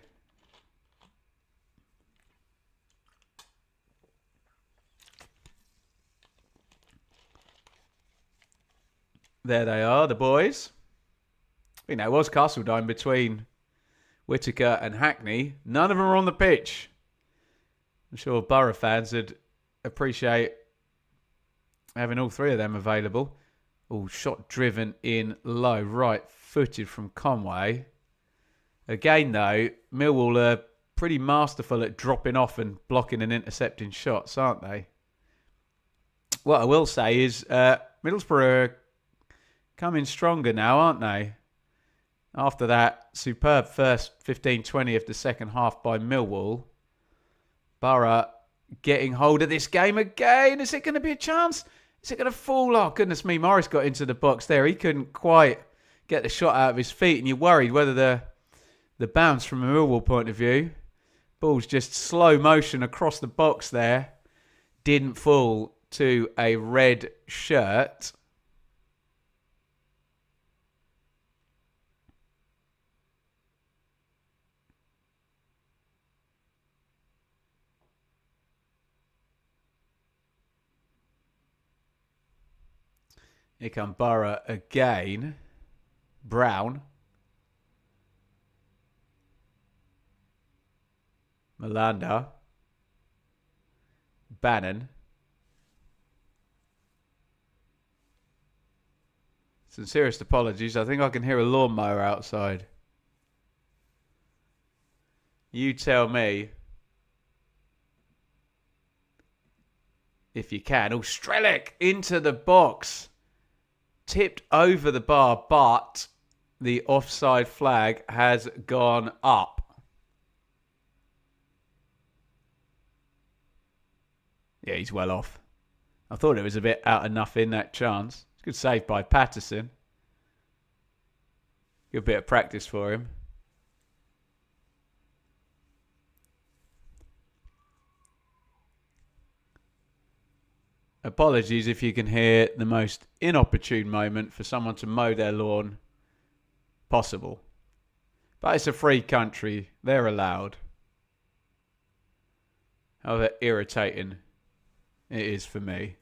There they are, the boys. I think that was Castledine between Whittaker and Hackney. None of them are on the pitch. I'm sure Boro fans would appreciate having all three of them available. Oh, shot driven in low, right-footed from Conway. Again, though, Millwall are pretty masterful at dropping off and blocking and intercepting shots, aren't they? What I will say is Middlesbrough are coming stronger now, aren't they? After that superb first 15-20 of the second half by Millwall, Boro getting hold of this game again. Is it going to be a chance? Is it going to fall? Oh, goodness me. Morris got into the box there. He couldn't quite get the shot out of his feet. And you're worried whether the bounce from a Millwall point of view, ball's just slow motion across the box there, didn't fall to a red shirt. Here come Boro again. Brown. Malanda. Bannon. It's Sincerest apologies. I think I can hear a lawnmower outside. You tell me if you can. Oh, Strelic into the box. Tipped over the bar, but the offside flag has gone up. Yeah, he's well off. I thought it was a bit out of nothing, that chance. Good save by Patterson. Good bit of practice for him. Apologies if you can hear the most inopportune moment for someone to mow their lawn possible. But it's a free country. They're allowed. However irritating it is for me.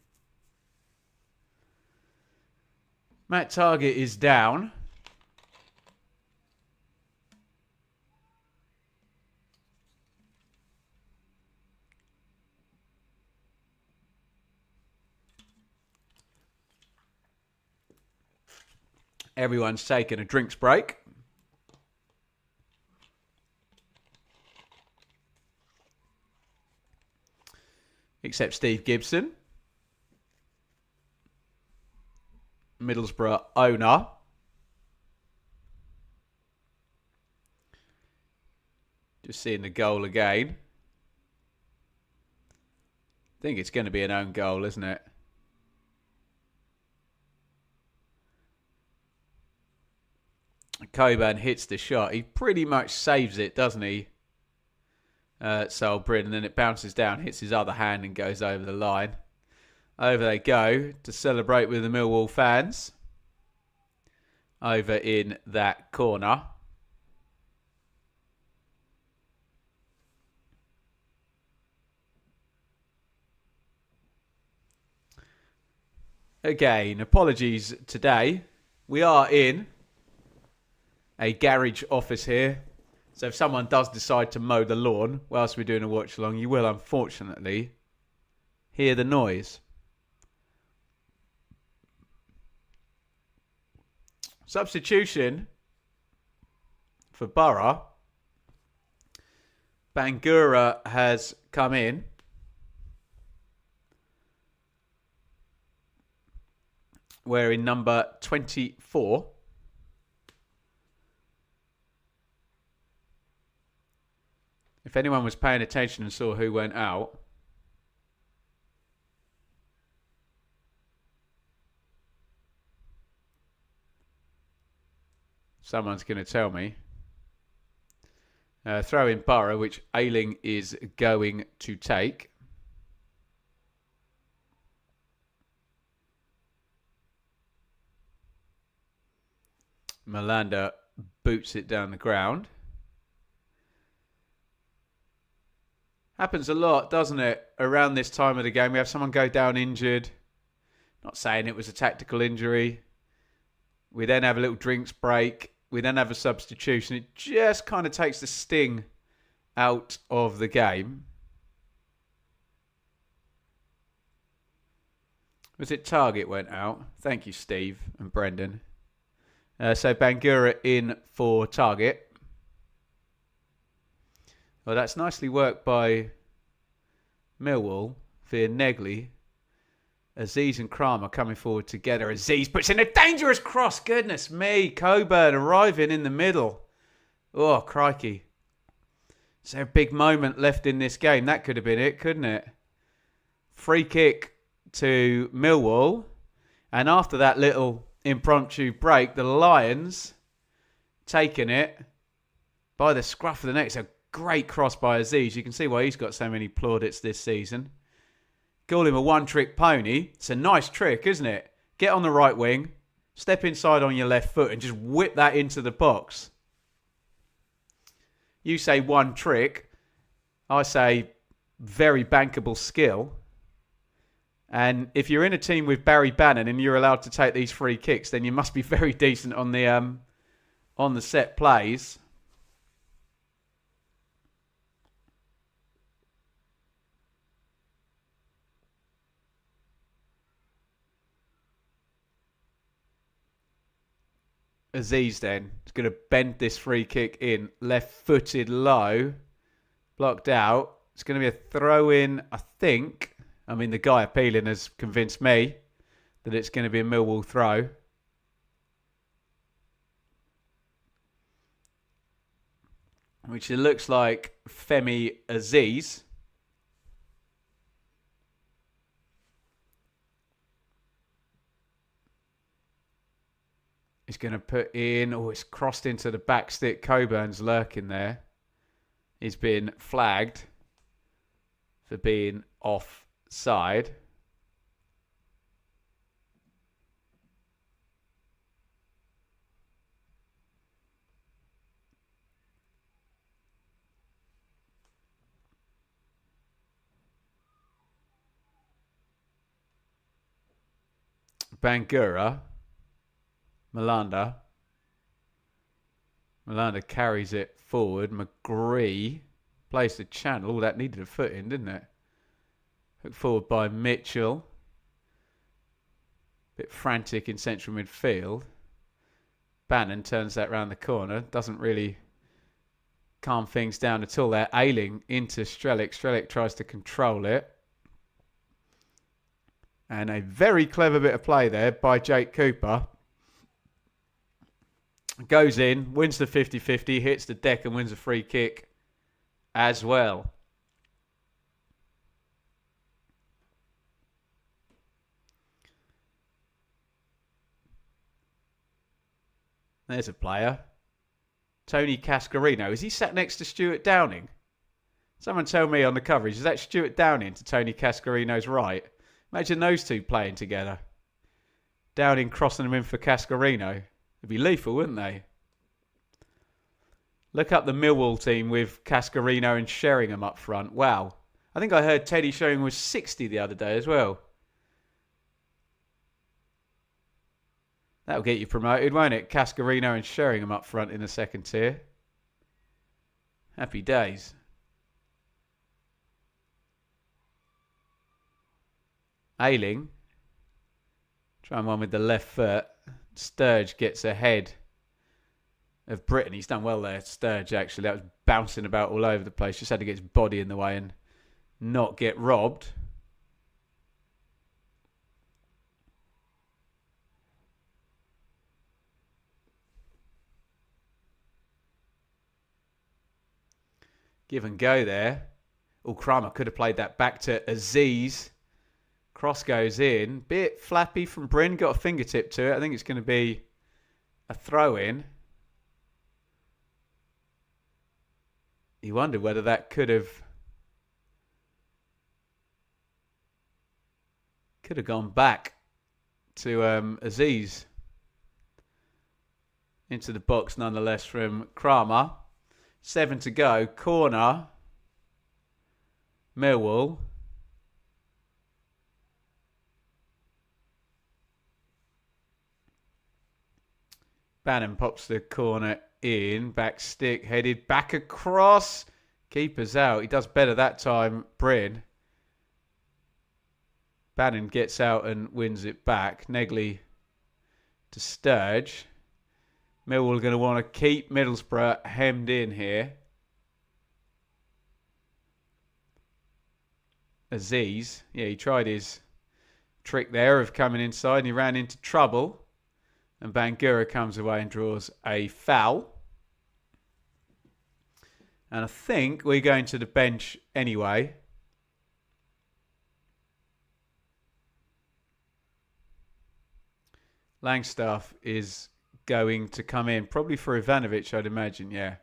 Matt Targett is down. Everyone's taken a drinks break. Except Steve Gibson. Middlesbrough owner. Just seeing the goal again. I think it's going to be an own goal, isn't it? Coburn hits the shot. He pretty much saves it, doesn't he? Solbrin, and then it bounces down, hits his other hand and goes over the line. Over they go to celebrate with the Millwall fans. Over in that corner. Again, apologies today. We are in a garage office here. So if someone does decide to mow the lawn whilst we're doing a watch along, you will unfortunately hear the noise. Substitution for Boro. Bangura has come in. Wearing number 24. If anyone was paying attention and saw who went out, someone's going to tell me. Throw in Boro, which Ayling is going to take. Malanda boots it down the ground. Happens a lot, doesn't it? Around this time of the game, we have someone go down injured. Not saying it was a tactical injury. We then have a little drinks break. We then have a substitution. It just kind of takes the sting out of the game. Was it Targett went out? Thank you, Steve and Brendan. So Bangura in for Targett. Well, that's nicely worked by Millwall via Negley. Aziz and Kramer coming forward together. Aziz puts in a dangerous cross. Goodness me. Coburn arriving in the middle. Oh, crikey. Is there a big moment left in this game? That could have been it, couldn't it? Free kick to Millwall. And after that little impromptu break, the Lions taking it by the scruff of the neck. It's a great cross by Aziz. You can see why he's got so many plaudits this season. Call him a one-trick pony. It's a nice trick, isn't it? Get on the right wing, step inside on your left foot and just whip that into the box. You say one trick. I say very bankable skill. And if you're in a team with Barry Bannon and you're allowed to take these free kicks, then you must be very decent on the set plays. Aziz then is going to bend this free kick in. Left-footed low. Blocked out. It's going to be a throw-in, I think. I mean, the guy appealing has convinced me that it's going to be a Millwall throw. Which it looks like Femi Aziz. He's going to put in... Oh, it's crossed into the back stick. Coburn's lurking there. He's been flagged for being offside. Bangura. Malanda carries it forward. McGree plays the channel. Oh, that needed a foot in, didn't it? Hooked forward by Mitchell. Bit frantic in central midfield. Bannon turns that round the corner. Doesn't really calm things down at all there. Ayling into Strelic. Strelic tries to control it. And a very clever bit of play there by Jake Cooper. Goes in, wins the 50-50, hits the deck and wins a free kick as well. There's a player. Tony Cascarino. Is he sat next to Stuart Downing? Someone tell me on the coverage. Is that Stuart Downing to Tony Cascarino's right? Imagine those two playing together. Downing crossing them in for Cascarino. They'd be lethal, wouldn't they? Look up the Millwall team with Cascarino and Sheringham up front. Wow. I think I heard Teddy Sheringham was 60 the other day as well. That'll get you promoted, won't it? Cascarino and Sheringham up front in the second tier. Happy days. Ayling. Trying one with the left foot. Sturge gets ahead of Britain. He's done well there, Sturge, actually. That was bouncing about all over the place. Just had to get his body in the way and not get robbed. Give and go there. Oh, Kramer could have played that back to Aziz. Cross goes in. Bit flappy from Bryn. Got a fingertip to it. I think it's going to be a throw-in. You wondered whether that could have gone back to Aziz. Into the box nonetheless from Kramer. 7 to go. Corner. Millwall. Bannon pops the corner in. Back stick. Headed back across. Keeper's out. He does better that time. Bryn. Bannon gets out and wins it back. Negley to Sturge. Millwall are going to want to keep Middlesbrough hemmed in here. Aziz. Yeah, he tried his trick there of coming inside and he ran into trouble. And Bangura comes away and draws a foul. And I think we're going to the bench anyway. Langstaff is going to come in. Probably for Ivanovic, I'd imagine, yeah.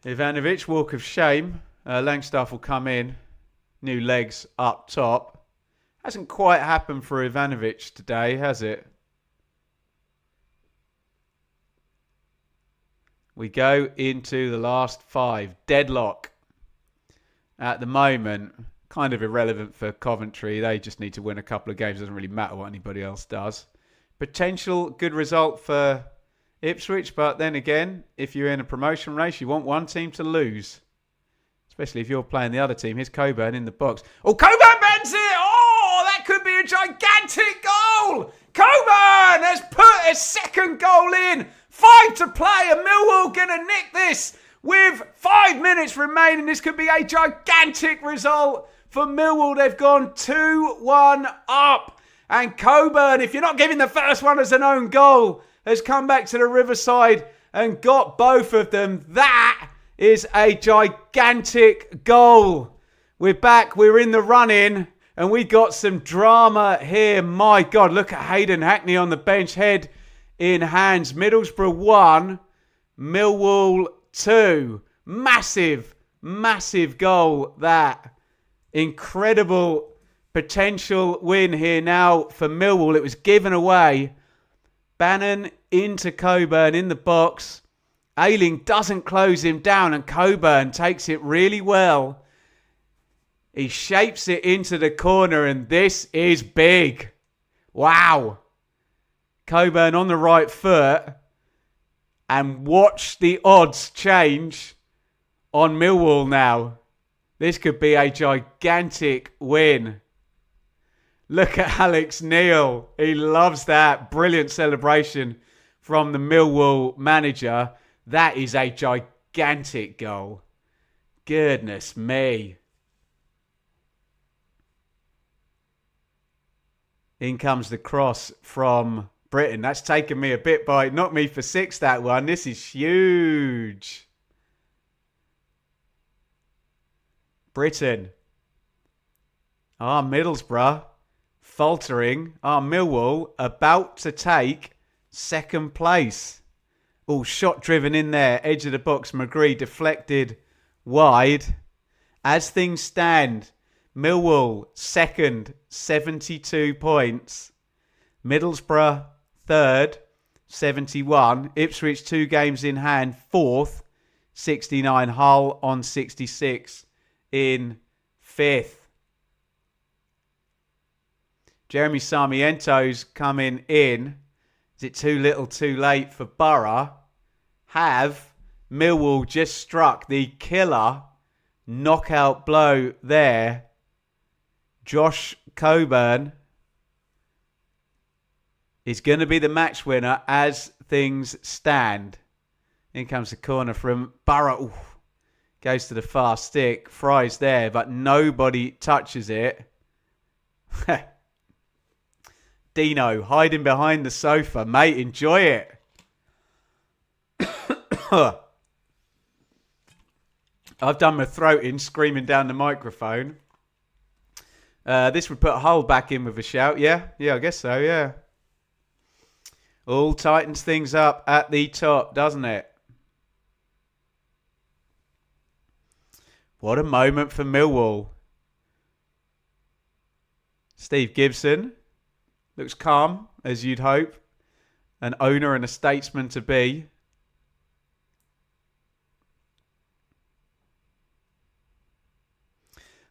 Ivanovic, walk of shame. Langstaff will come in. New legs up top. Hasn't quite happened for Ivanovic today, has it? We go into the last 5. Deadlock. At the moment, kind of irrelevant for Coventry. They just need to win a couple of games. Doesn't really matter what anybody else does. Potential good result for Ipswich. But then again, if you're in a promotion race, you want one team to lose. Especially if you're playing the other team. Here's Coburn in the box. Oh, Coburn bends it! Oh, that could be a gigantic goal! Coburn has put a second goal time to play, and Millwall going to nick this with 5 minutes remaining. This could be a gigantic result for Millwall. They've gone 2-1 up. And Coburn, if you're not giving the first one as an own goal, has come back to the Riverside and got both of them. That is a gigantic goal. We're back. We're in the run-in. And we got some drama here. My God, look at Hayden Hackney on the bench, head in hands. Middlesbrough 1, Millwall 2. Massive, massive goal that. Incredible potential win here now for Millwall. It was given away. Bannon into Coburn in the box. Ayling doesn't close him down and Coburn takes it really well. He shapes it into the corner and this is big. Wow. Coburn on the right foot. And watch the odds change on Millwall now. This could be a gigantic win. Look at Alex Neil. He loves that. Brilliant celebration from the Millwall manager. That is a gigantic goal. Goodness me. In comes the cross from Britain. That's taken me a bit by... Knocked me for 6, that one. This is huge. Britain. Middlesbrough faltering. Millwall about to take second place. Oh, shot driven in there. Edge of the box. McGree deflected wide. As things stand, Millwall second, 72 points. Middlesbrough third, 71. Ipswich 2 games in hand, fourth, 69. Hull on 66 in fifth. Jeremy Sarmiento's coming in. Is it too little too late for Boro? Have Millwall just struck the killer knockout blow there? Josh Coburn is going to be the match winner as things stand. In comes the corner from Boro. Ooh. Goes to the far stick. Fry's there, but nobody touches it. Dino hiding behind the sofa. Mate, enjoy it. I've done my throat in screaming down the microphone. This would put Hull back in with a shout. Yeah, I guess so, yeah. All tightens things up at the top, doesn't it? What a moment for Millwall. Steve Gibson looks calm, as you'd hope. An owner and a statesman to be.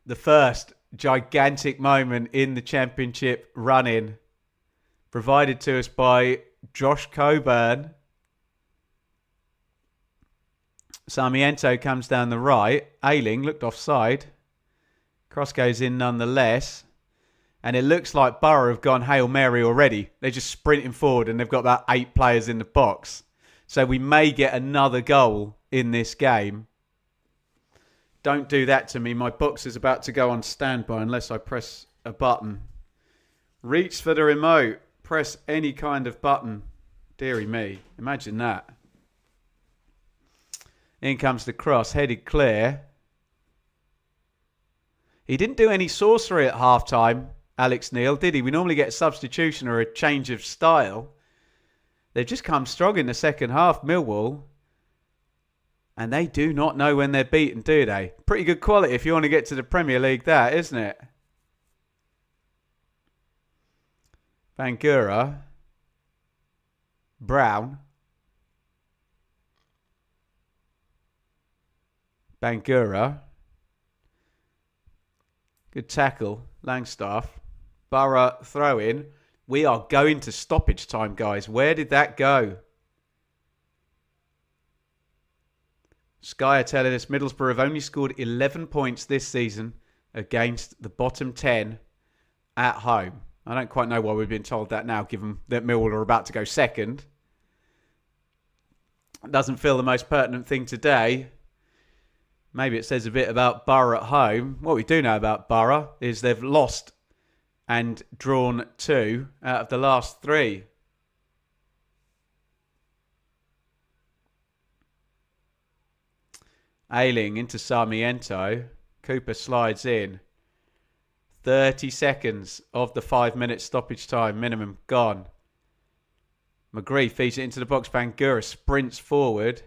The first gigantic moment in the championship run-in, provided to us by Josh Coburn. Sarmiento comes down the right. Ayling looked offside. Cross goes in nonetheless. And it looks like Boro have gone Hail Mary already. They're just sprinting forward and they've got about 8 players in the box. So we may get another goal in this game. Don't do that to me. My box is about to go on standby unless I press a button. Reach for the remote. Press any kind of button. Deary me. Imagine that. In comes the cross. Headed clear. He didn't do any sorcery at half-time, Alex Neil, did he? We normally get a substitution or a change of style. They've just come strong in the second half, Millwall. And they do not know when they're beaten, do they? Pretty good quality if you want to get to the Premier League, that, isn't it? Bangura. Brown. Bangura. Good tackle. Langstaff. Boro throw in. We are going to stoppage time, guys. Where did that go? Sky are telling us Middlesbrough have only scored 11 points this season against the bottom 10 at home. I don't quite know why we've been told that now, given that Millwall are about to go second. Doesn't feel the most pertinent thing today. Maybe it says a bit about Boro at home. What we do know about Boro is they've lost and drawn 2 out of the last 3. Ayling into Sarmiento. Cooper slides in. 30 seconds of the 5-minute stoppage time minimum gone. McGree feeds it into the box. Bangura sprints forward.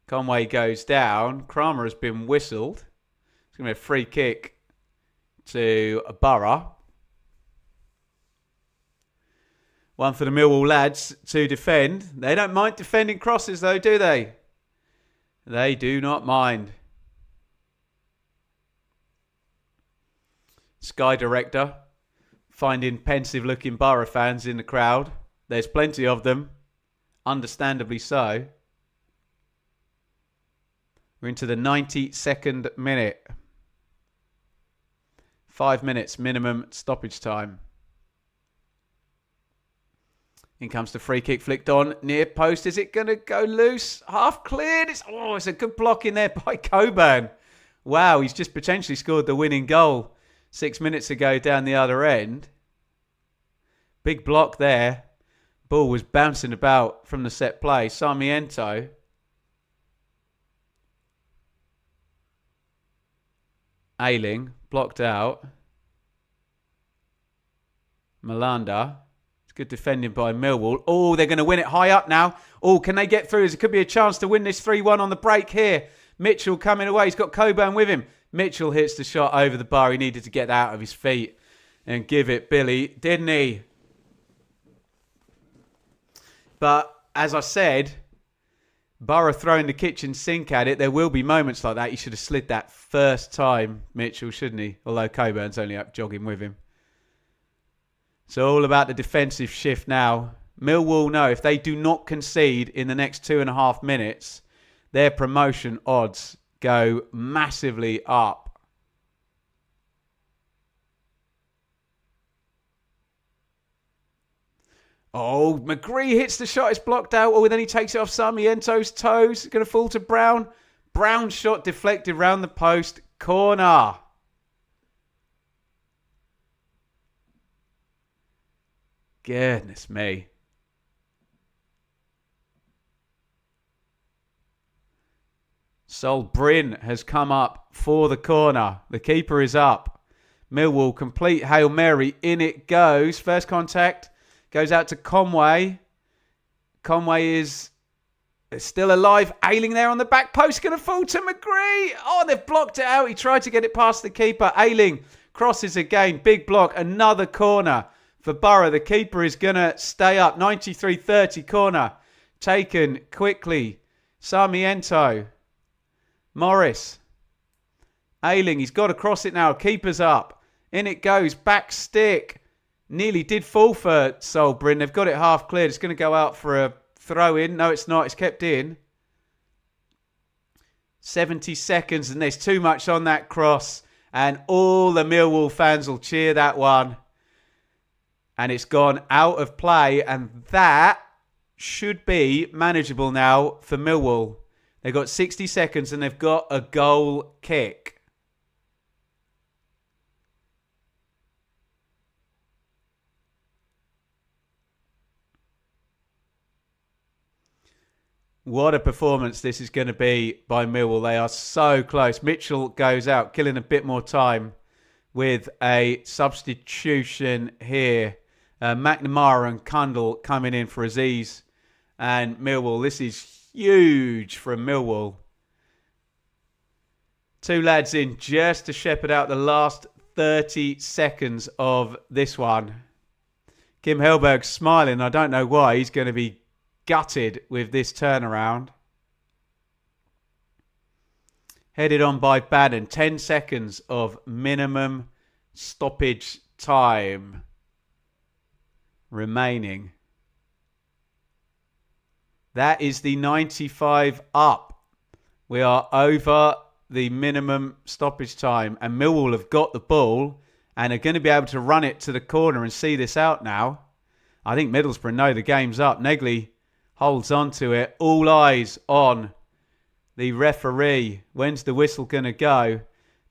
Conway goes down. Kramer has been whistled. It's going to be a free kick to Boro. One for the Millwall lads to defend. They don't mind defending crosses though, do they? They do not mind. Sky Director finding pensive-looking Boro fans in the crowd. There's plenty of them. Understandably so. We're into the 92nd minute. 5 minutes minimum stoppage time. In comes the free kick flicked on. Near post. Is it going to go loose? Half cleared. It's a good block in there by Coburn. Wow, he's just potentially scored the winning goal 6 minutes ago down the other end. Big block there. Ball was bouncing about from the set play. Sarmiento. Ayling blocked out. Malanda. It's good defending by Millwall. Oh, they're going to win it high up now. Oh, can they get through? It could be a chance to win this 3-1 on the break here. Mitchell coming away. He's got Coburn with him. Mitchell hits the shot over the bar. He needed to get that out of his feet and give it Billy, didn't he? But as I said, Boro throwing the kitchen sink at it. There will be moments like that. He should have slid that first time, Mitchell, shouldn't he? Although Coburn's only up jogging with him. So all about the defensive shift now. Millwall know if they do not concede in the next 2.5 minutes, their promotion odds go massively up. Oh, McGree hits the shot. It's blocked out. Oh, then he takes it off Sarmiento's toes. It's going to fall to Brown. Brown shot deflected round the post. Corner. Goodness me. Sol Bryn has come up for the corner. The keeper is up. Millwall complete Hail Mary. In it goes. First contact goes out to Conway. Conway is still alive. Ayling there on the back post. Going to fall to McGree. Oh, they've blocked it out. He tried to get it past the keeper. Ayling crosses again. Big block. Another corner for Boro. The keeper is going to stay up. 93-30 corner. Taken quickly. Sarmiento. Morris. Ayling, he's got to cross it now. Keeper's up. In it goes. Back stick. Nearly did fall for Sol Bryn. They've got it half cleared. It's going to go out for a throw in. No, it's not. It's kept in. 70 seconds and there's too much on that cross. And all the Millwall fans will cheer that one. And it's gone out of play. And that should be manageable now for Millwall. They've got 60 seconds and they've got a goal kick. What a performance this is going to be by Millwall. They are so close. Mitchell goes out, killing a bit more time with a substitution here. McNamara and Cundall coming in for Aziz and Millwall. This is huge from Millwall. 2 lads in just to shepherd out the last 30 seconds of this one. Kim Hellberg's smiling. I don't know why. He's going to be gutted with this turnaround. Headed on by Bannon. 10 seconds of minimum stoppage time remaining. That is the 95 up. We are over the minimum stoppage time. And Millwall have got the ball and are going to be able to run it to the corner and see this out now. I think Middlesbrough know the game's up. Negley holds on to it. All eyes on the referee. When's the whistle going to go?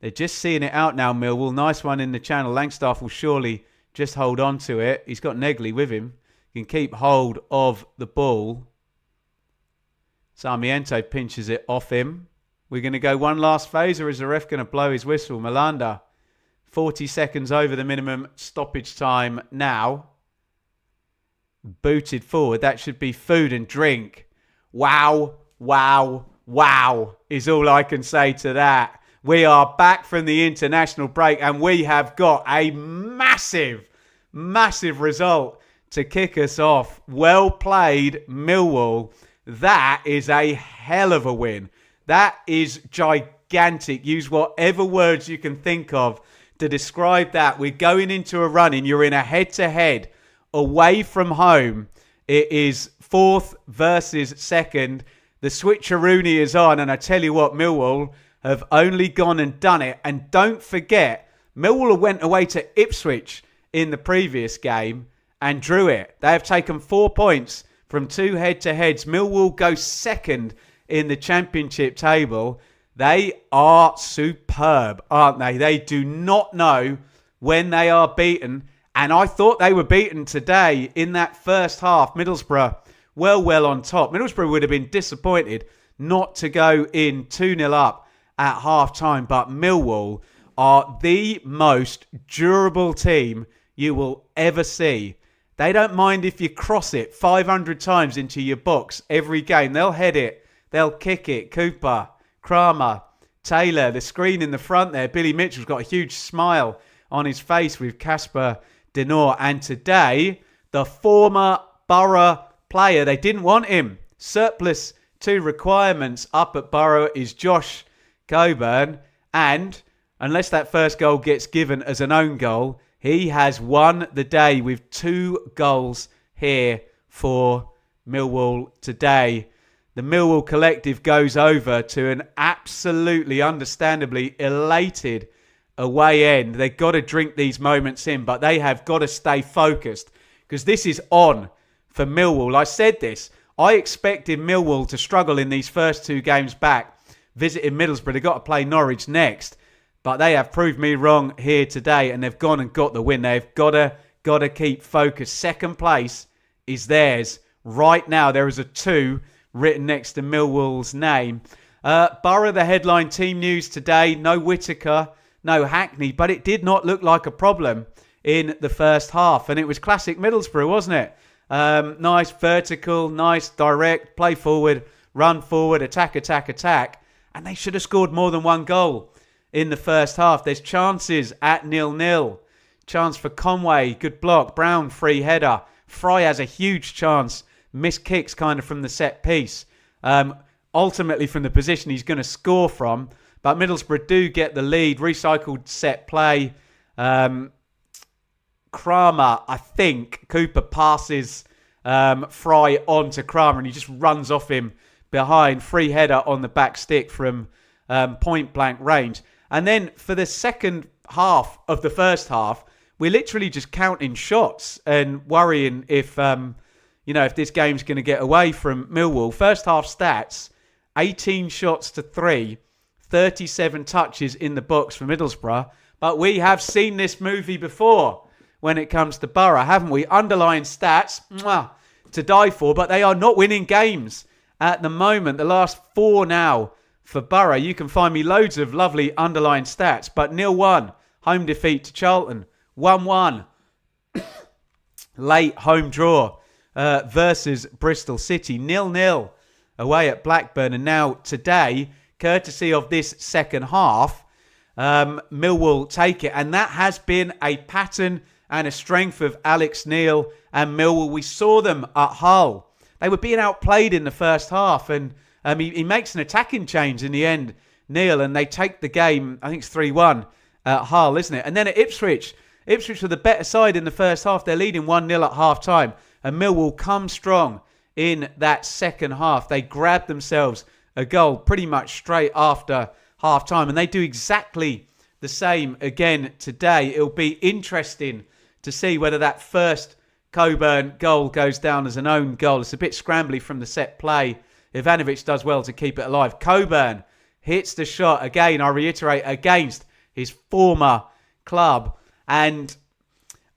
They're just seeing it out now, Millwall. Nice one in the channel. Langstaff will surely just hold on to it. He's got Negley with him. He can keep hold of the ball. Sarmiento pinches it off him. We're going to go one last phase, or is the ref going to blow his whistle? Malanda, 40 seconds over the minimum stoppage time now. Booted forward. That should be food and drink. Wow, wow, wow is all I can say to that. We are back from the international break and we have got a massive, massive result to kick us off. Well played, Millwall. That is a hell of a win. That is gigantic. Use whatever words you can think of to describe that. We're going into a run-in. You're in a head-to-head away from home. It is 4th versus 2nd. The switcheroony is on, and I tell you what, Millwall have only gone and done it. And don't forget, Millwall went away to Ipswich in the previous game and drew it. They have taken 4 points from 2 head-to-heads. Millwall go 2nd in the Championship table. They are superb, aren't they? They do not know when they are beaten. And I thought they were beaten today in that first half. Middlesbrough well on top. Middlesbrough would have been disappointed not to go in 2-0 up at half-time. But Millwall are the most durable team you will ever see. They don't mind if you cross it 500 times into your box every game. They'll head it. They'll kick it. Cooper, Kramer, Taylor, the screen in the front there. Billy Mitchell's got a huge smile on his face with Casper Denor. And today, the former Boro player, they didn't want him. Surplus to requirements up at Boro is Josh Coburn. And unless that first goal gets given as an own goal, he has won the day with 2 goals here for Millwall today. The Millwall collective goes over to an absolutely, understandably elated away end. They've got to drink these moments in, but they have got to stay focused because this is on for Millwall. I said this. I expected Millwall to struggle in these first 2 games back, visiting Middlesbrough. They've got to play Norwich next. But they have proved me wrong here today, and they've gone and got the win. They've got to keep focused. 2nd place is theirs right now. There is a 2 written next to Millwall's name. Boro, the headline team news today. No Whittaker, no Hackney, but it did not look like a problem in the first half. And it was classic Middlesbrough, wasn't it? Nice vertical, nice direct, play forward, run forward, attack. And they should have scored more than 1 goal in the first half. There's chances at 0-0. Chance for Conway, good block. Brown, free header. Fry has a huge chance. Missed kicks kind of from the set piece. Ultimately from the position he's going to score from. But Middlesbrough do get the lead. Recycled set play. Kramer, I think. Cooper passes Fry on to Kramer and he just runs off him behind. Free header on the back stick from point blank range. And then for the second half of the first half, we're literally just counting shots and worrying if this game's going to get away from Millwall. First half stats, 18 shots to 3, 37 touches in the box for Middlesbrough. But we have seen this movie before when it comes to Boro, haven't we? Underlying stats, to die for, but they are not winning games at the moment. The last 4 now for Boro. You can find me loads of lovely underlying stats, but 0-1 home defeat to Charlton, 1-1 late home draw versus Bristol City, 0-0 away at Blackburn, and now today, courtesy of this second half, Millwall take it, and that has been a pattern and a strength of Alex Neil and Millwall. We saw them at Hull. They were being outplayed in the first half, and he makes an attacking change in the end, Neil, and they take the game, I think it's 3-1 at Hull, isn't it? And then at Ipswich were the better side in the first half. They're leading 1-0 at half-time, and Millwall come strong in that second half. They grab themselves a goal pretty much straight after half-time, and they do exactly the same again today. It'll be interesting to see whether that first Coburn goal goes down as an own goal. It's a bit scrambly from the set play. Ivanovic does well to keep it alive. Coburn hits the shot again, I reiterate, against his former club. And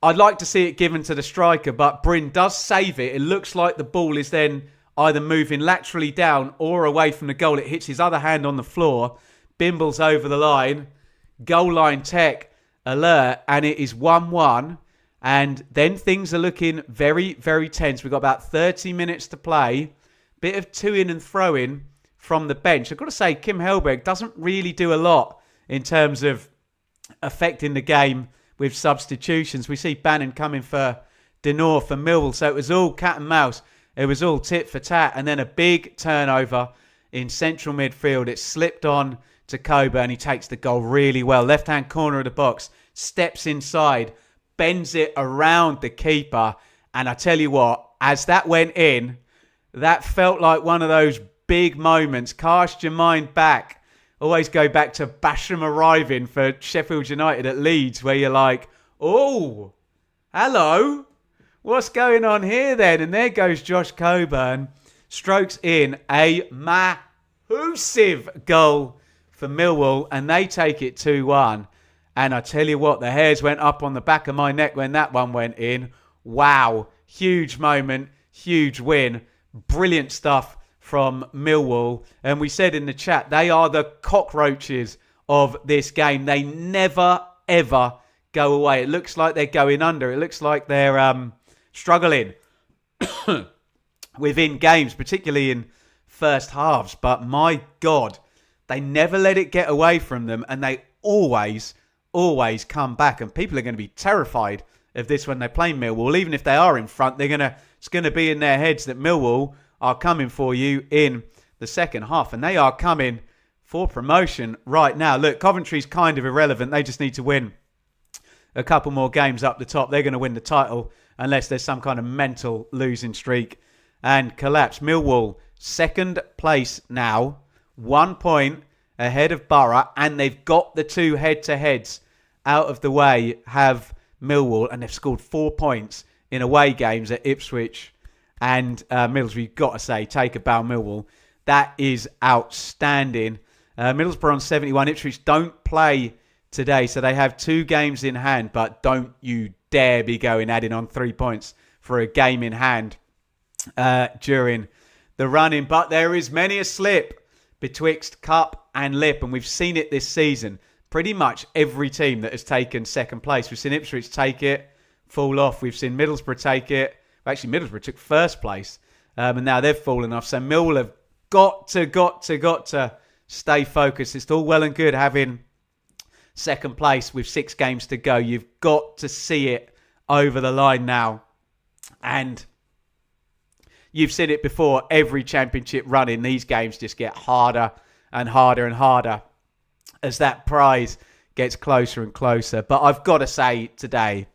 I'd like to see it given to the striker, but Bryn does save it. It looks like the ball is then either moving laterally down or away from the goal. It hits his other hand on the floor. Bimbles over the line. Goal line tech alert, and it is 1-1. And then things are looking very, very tense. We've got about 30 minutes to play. Bit of to-in and throw-in from the bench. I've got to say, Kim Helberg doesn't really do a lot in terms of affecting the game with substitutions. We see Bannon coming for Denor for Millwall. So it was all cat and mouse. It was all tit for tat. And then a big turnover in central midfield. It slipped on to Coburn. He takes the goal really well. Left-hand corner of the box. Steps inside. Bends it around the keeper. And I tell you what, as that went in, that felt like one of those big moments. Cast your mind back. Always go back to Basham arriving for Sheffield United at Leeds, where you're like, oh, hello. What's going on here then? And there goes Josh Coburn. Strokes in a massive goal for Millwall, and they take it 2-1. And I tell you what, the hairs went up on the back of my neck when that one went in. Wow. Huge moment. Huge win. Brilliant stuff from Millwall. And we said in the chat, they are the cockroaches of this game. They never, ever go away. It looks like they're going under. It looks like they're struggling within games, particularly in first halves. But my God, they never let it get away from them. And they always come back. And people are going to be terrified of this when they play Millwall. Even if they are in front, it's going to be in their heads that Millwall are coming for you in the second half. And they are coming for promotion right now. Look, Coventry's kind of irrelevant. They just need to win a couple more games up the top. They're going to win the title unless there's some kind of mental losing streak and collapse. Millwall, second place now. 1 point ahead of Boro. And they've got the two head-to-heads out of the way, have Millwall. And they've scored 4 points in away games at Ipswich and Middlesbrough. You've got to say, take a bow, Millwall. That is outstanding. Middlesbrough on 71. Ipswich don't play today, so they have 2 games in hand, but don't you dare be adding on 3 points for a game in hand during the run-in. But there is many a slip betwixt cup and lip, and we've seen it this season. Pretty much every team that has taken second place. We've seen Ipswich take it, fall off. We've seen Middlesbrough take it. Actually, Middlesbrough took first place, and now they've fallen off. So Millwall have got to stay focused. It's all well and good having second place with 6 games to go. You've got to see it over the line now. And you've seen it before. Every championship run in these games just get harder and harder and harder as that prize gets closer and closer. But I've got to say today,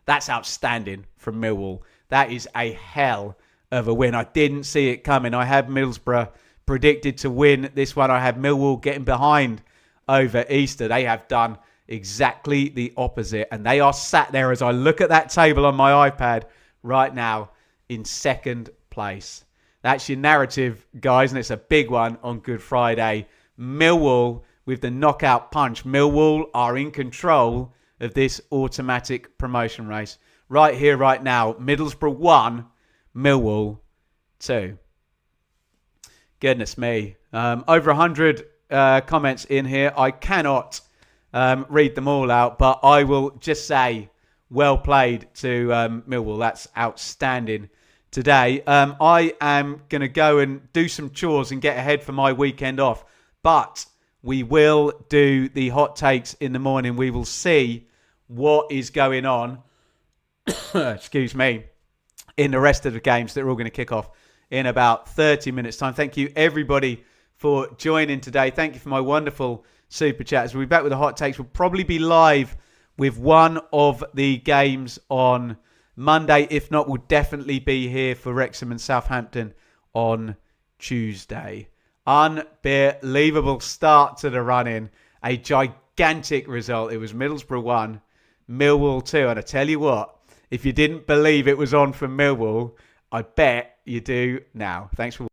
that's outstanding from Millwall. That is a hell of a win. I didn't see it coming. I had Middlesbrough predicted to win this one. I had Millwall getting behind over Easter. They have done exactly the opposite. And they are sat there as I look at that table on my iPad right now in second place. That's your narrative, guys. And it's a big one on Good Friday. Millwall with the knockout punch. Millwall are in control of this automatic promotion race. Right here, right now. Middlesbrough 1, Millwall 2. Goodness me. Over 100 comments in here. I cannot read them all out, but I will just say well played to Millwall. That's outstanding today. I am going to go and do some chores and get ahead for my weekend off, but we will do the hot takes in the morning. We will see what is going on, excuse me, in the rest of the games that are all going to kick off in about 30 minutes time. Thank you everybody for joining today. Thank you for my wonderful super chats. We'll be back with the hot takes. We'll probably be live with one of the games on Monday. If not, we'll definitely be here for Wrexham and Southampton on Tuesday. Unbelievable start to the run-in. A gigantic result. It was Middlesbrough 1, Millwall 2. And I tell you what, If you didn't believe it was on for Millwall, I bet you do now. Thanks for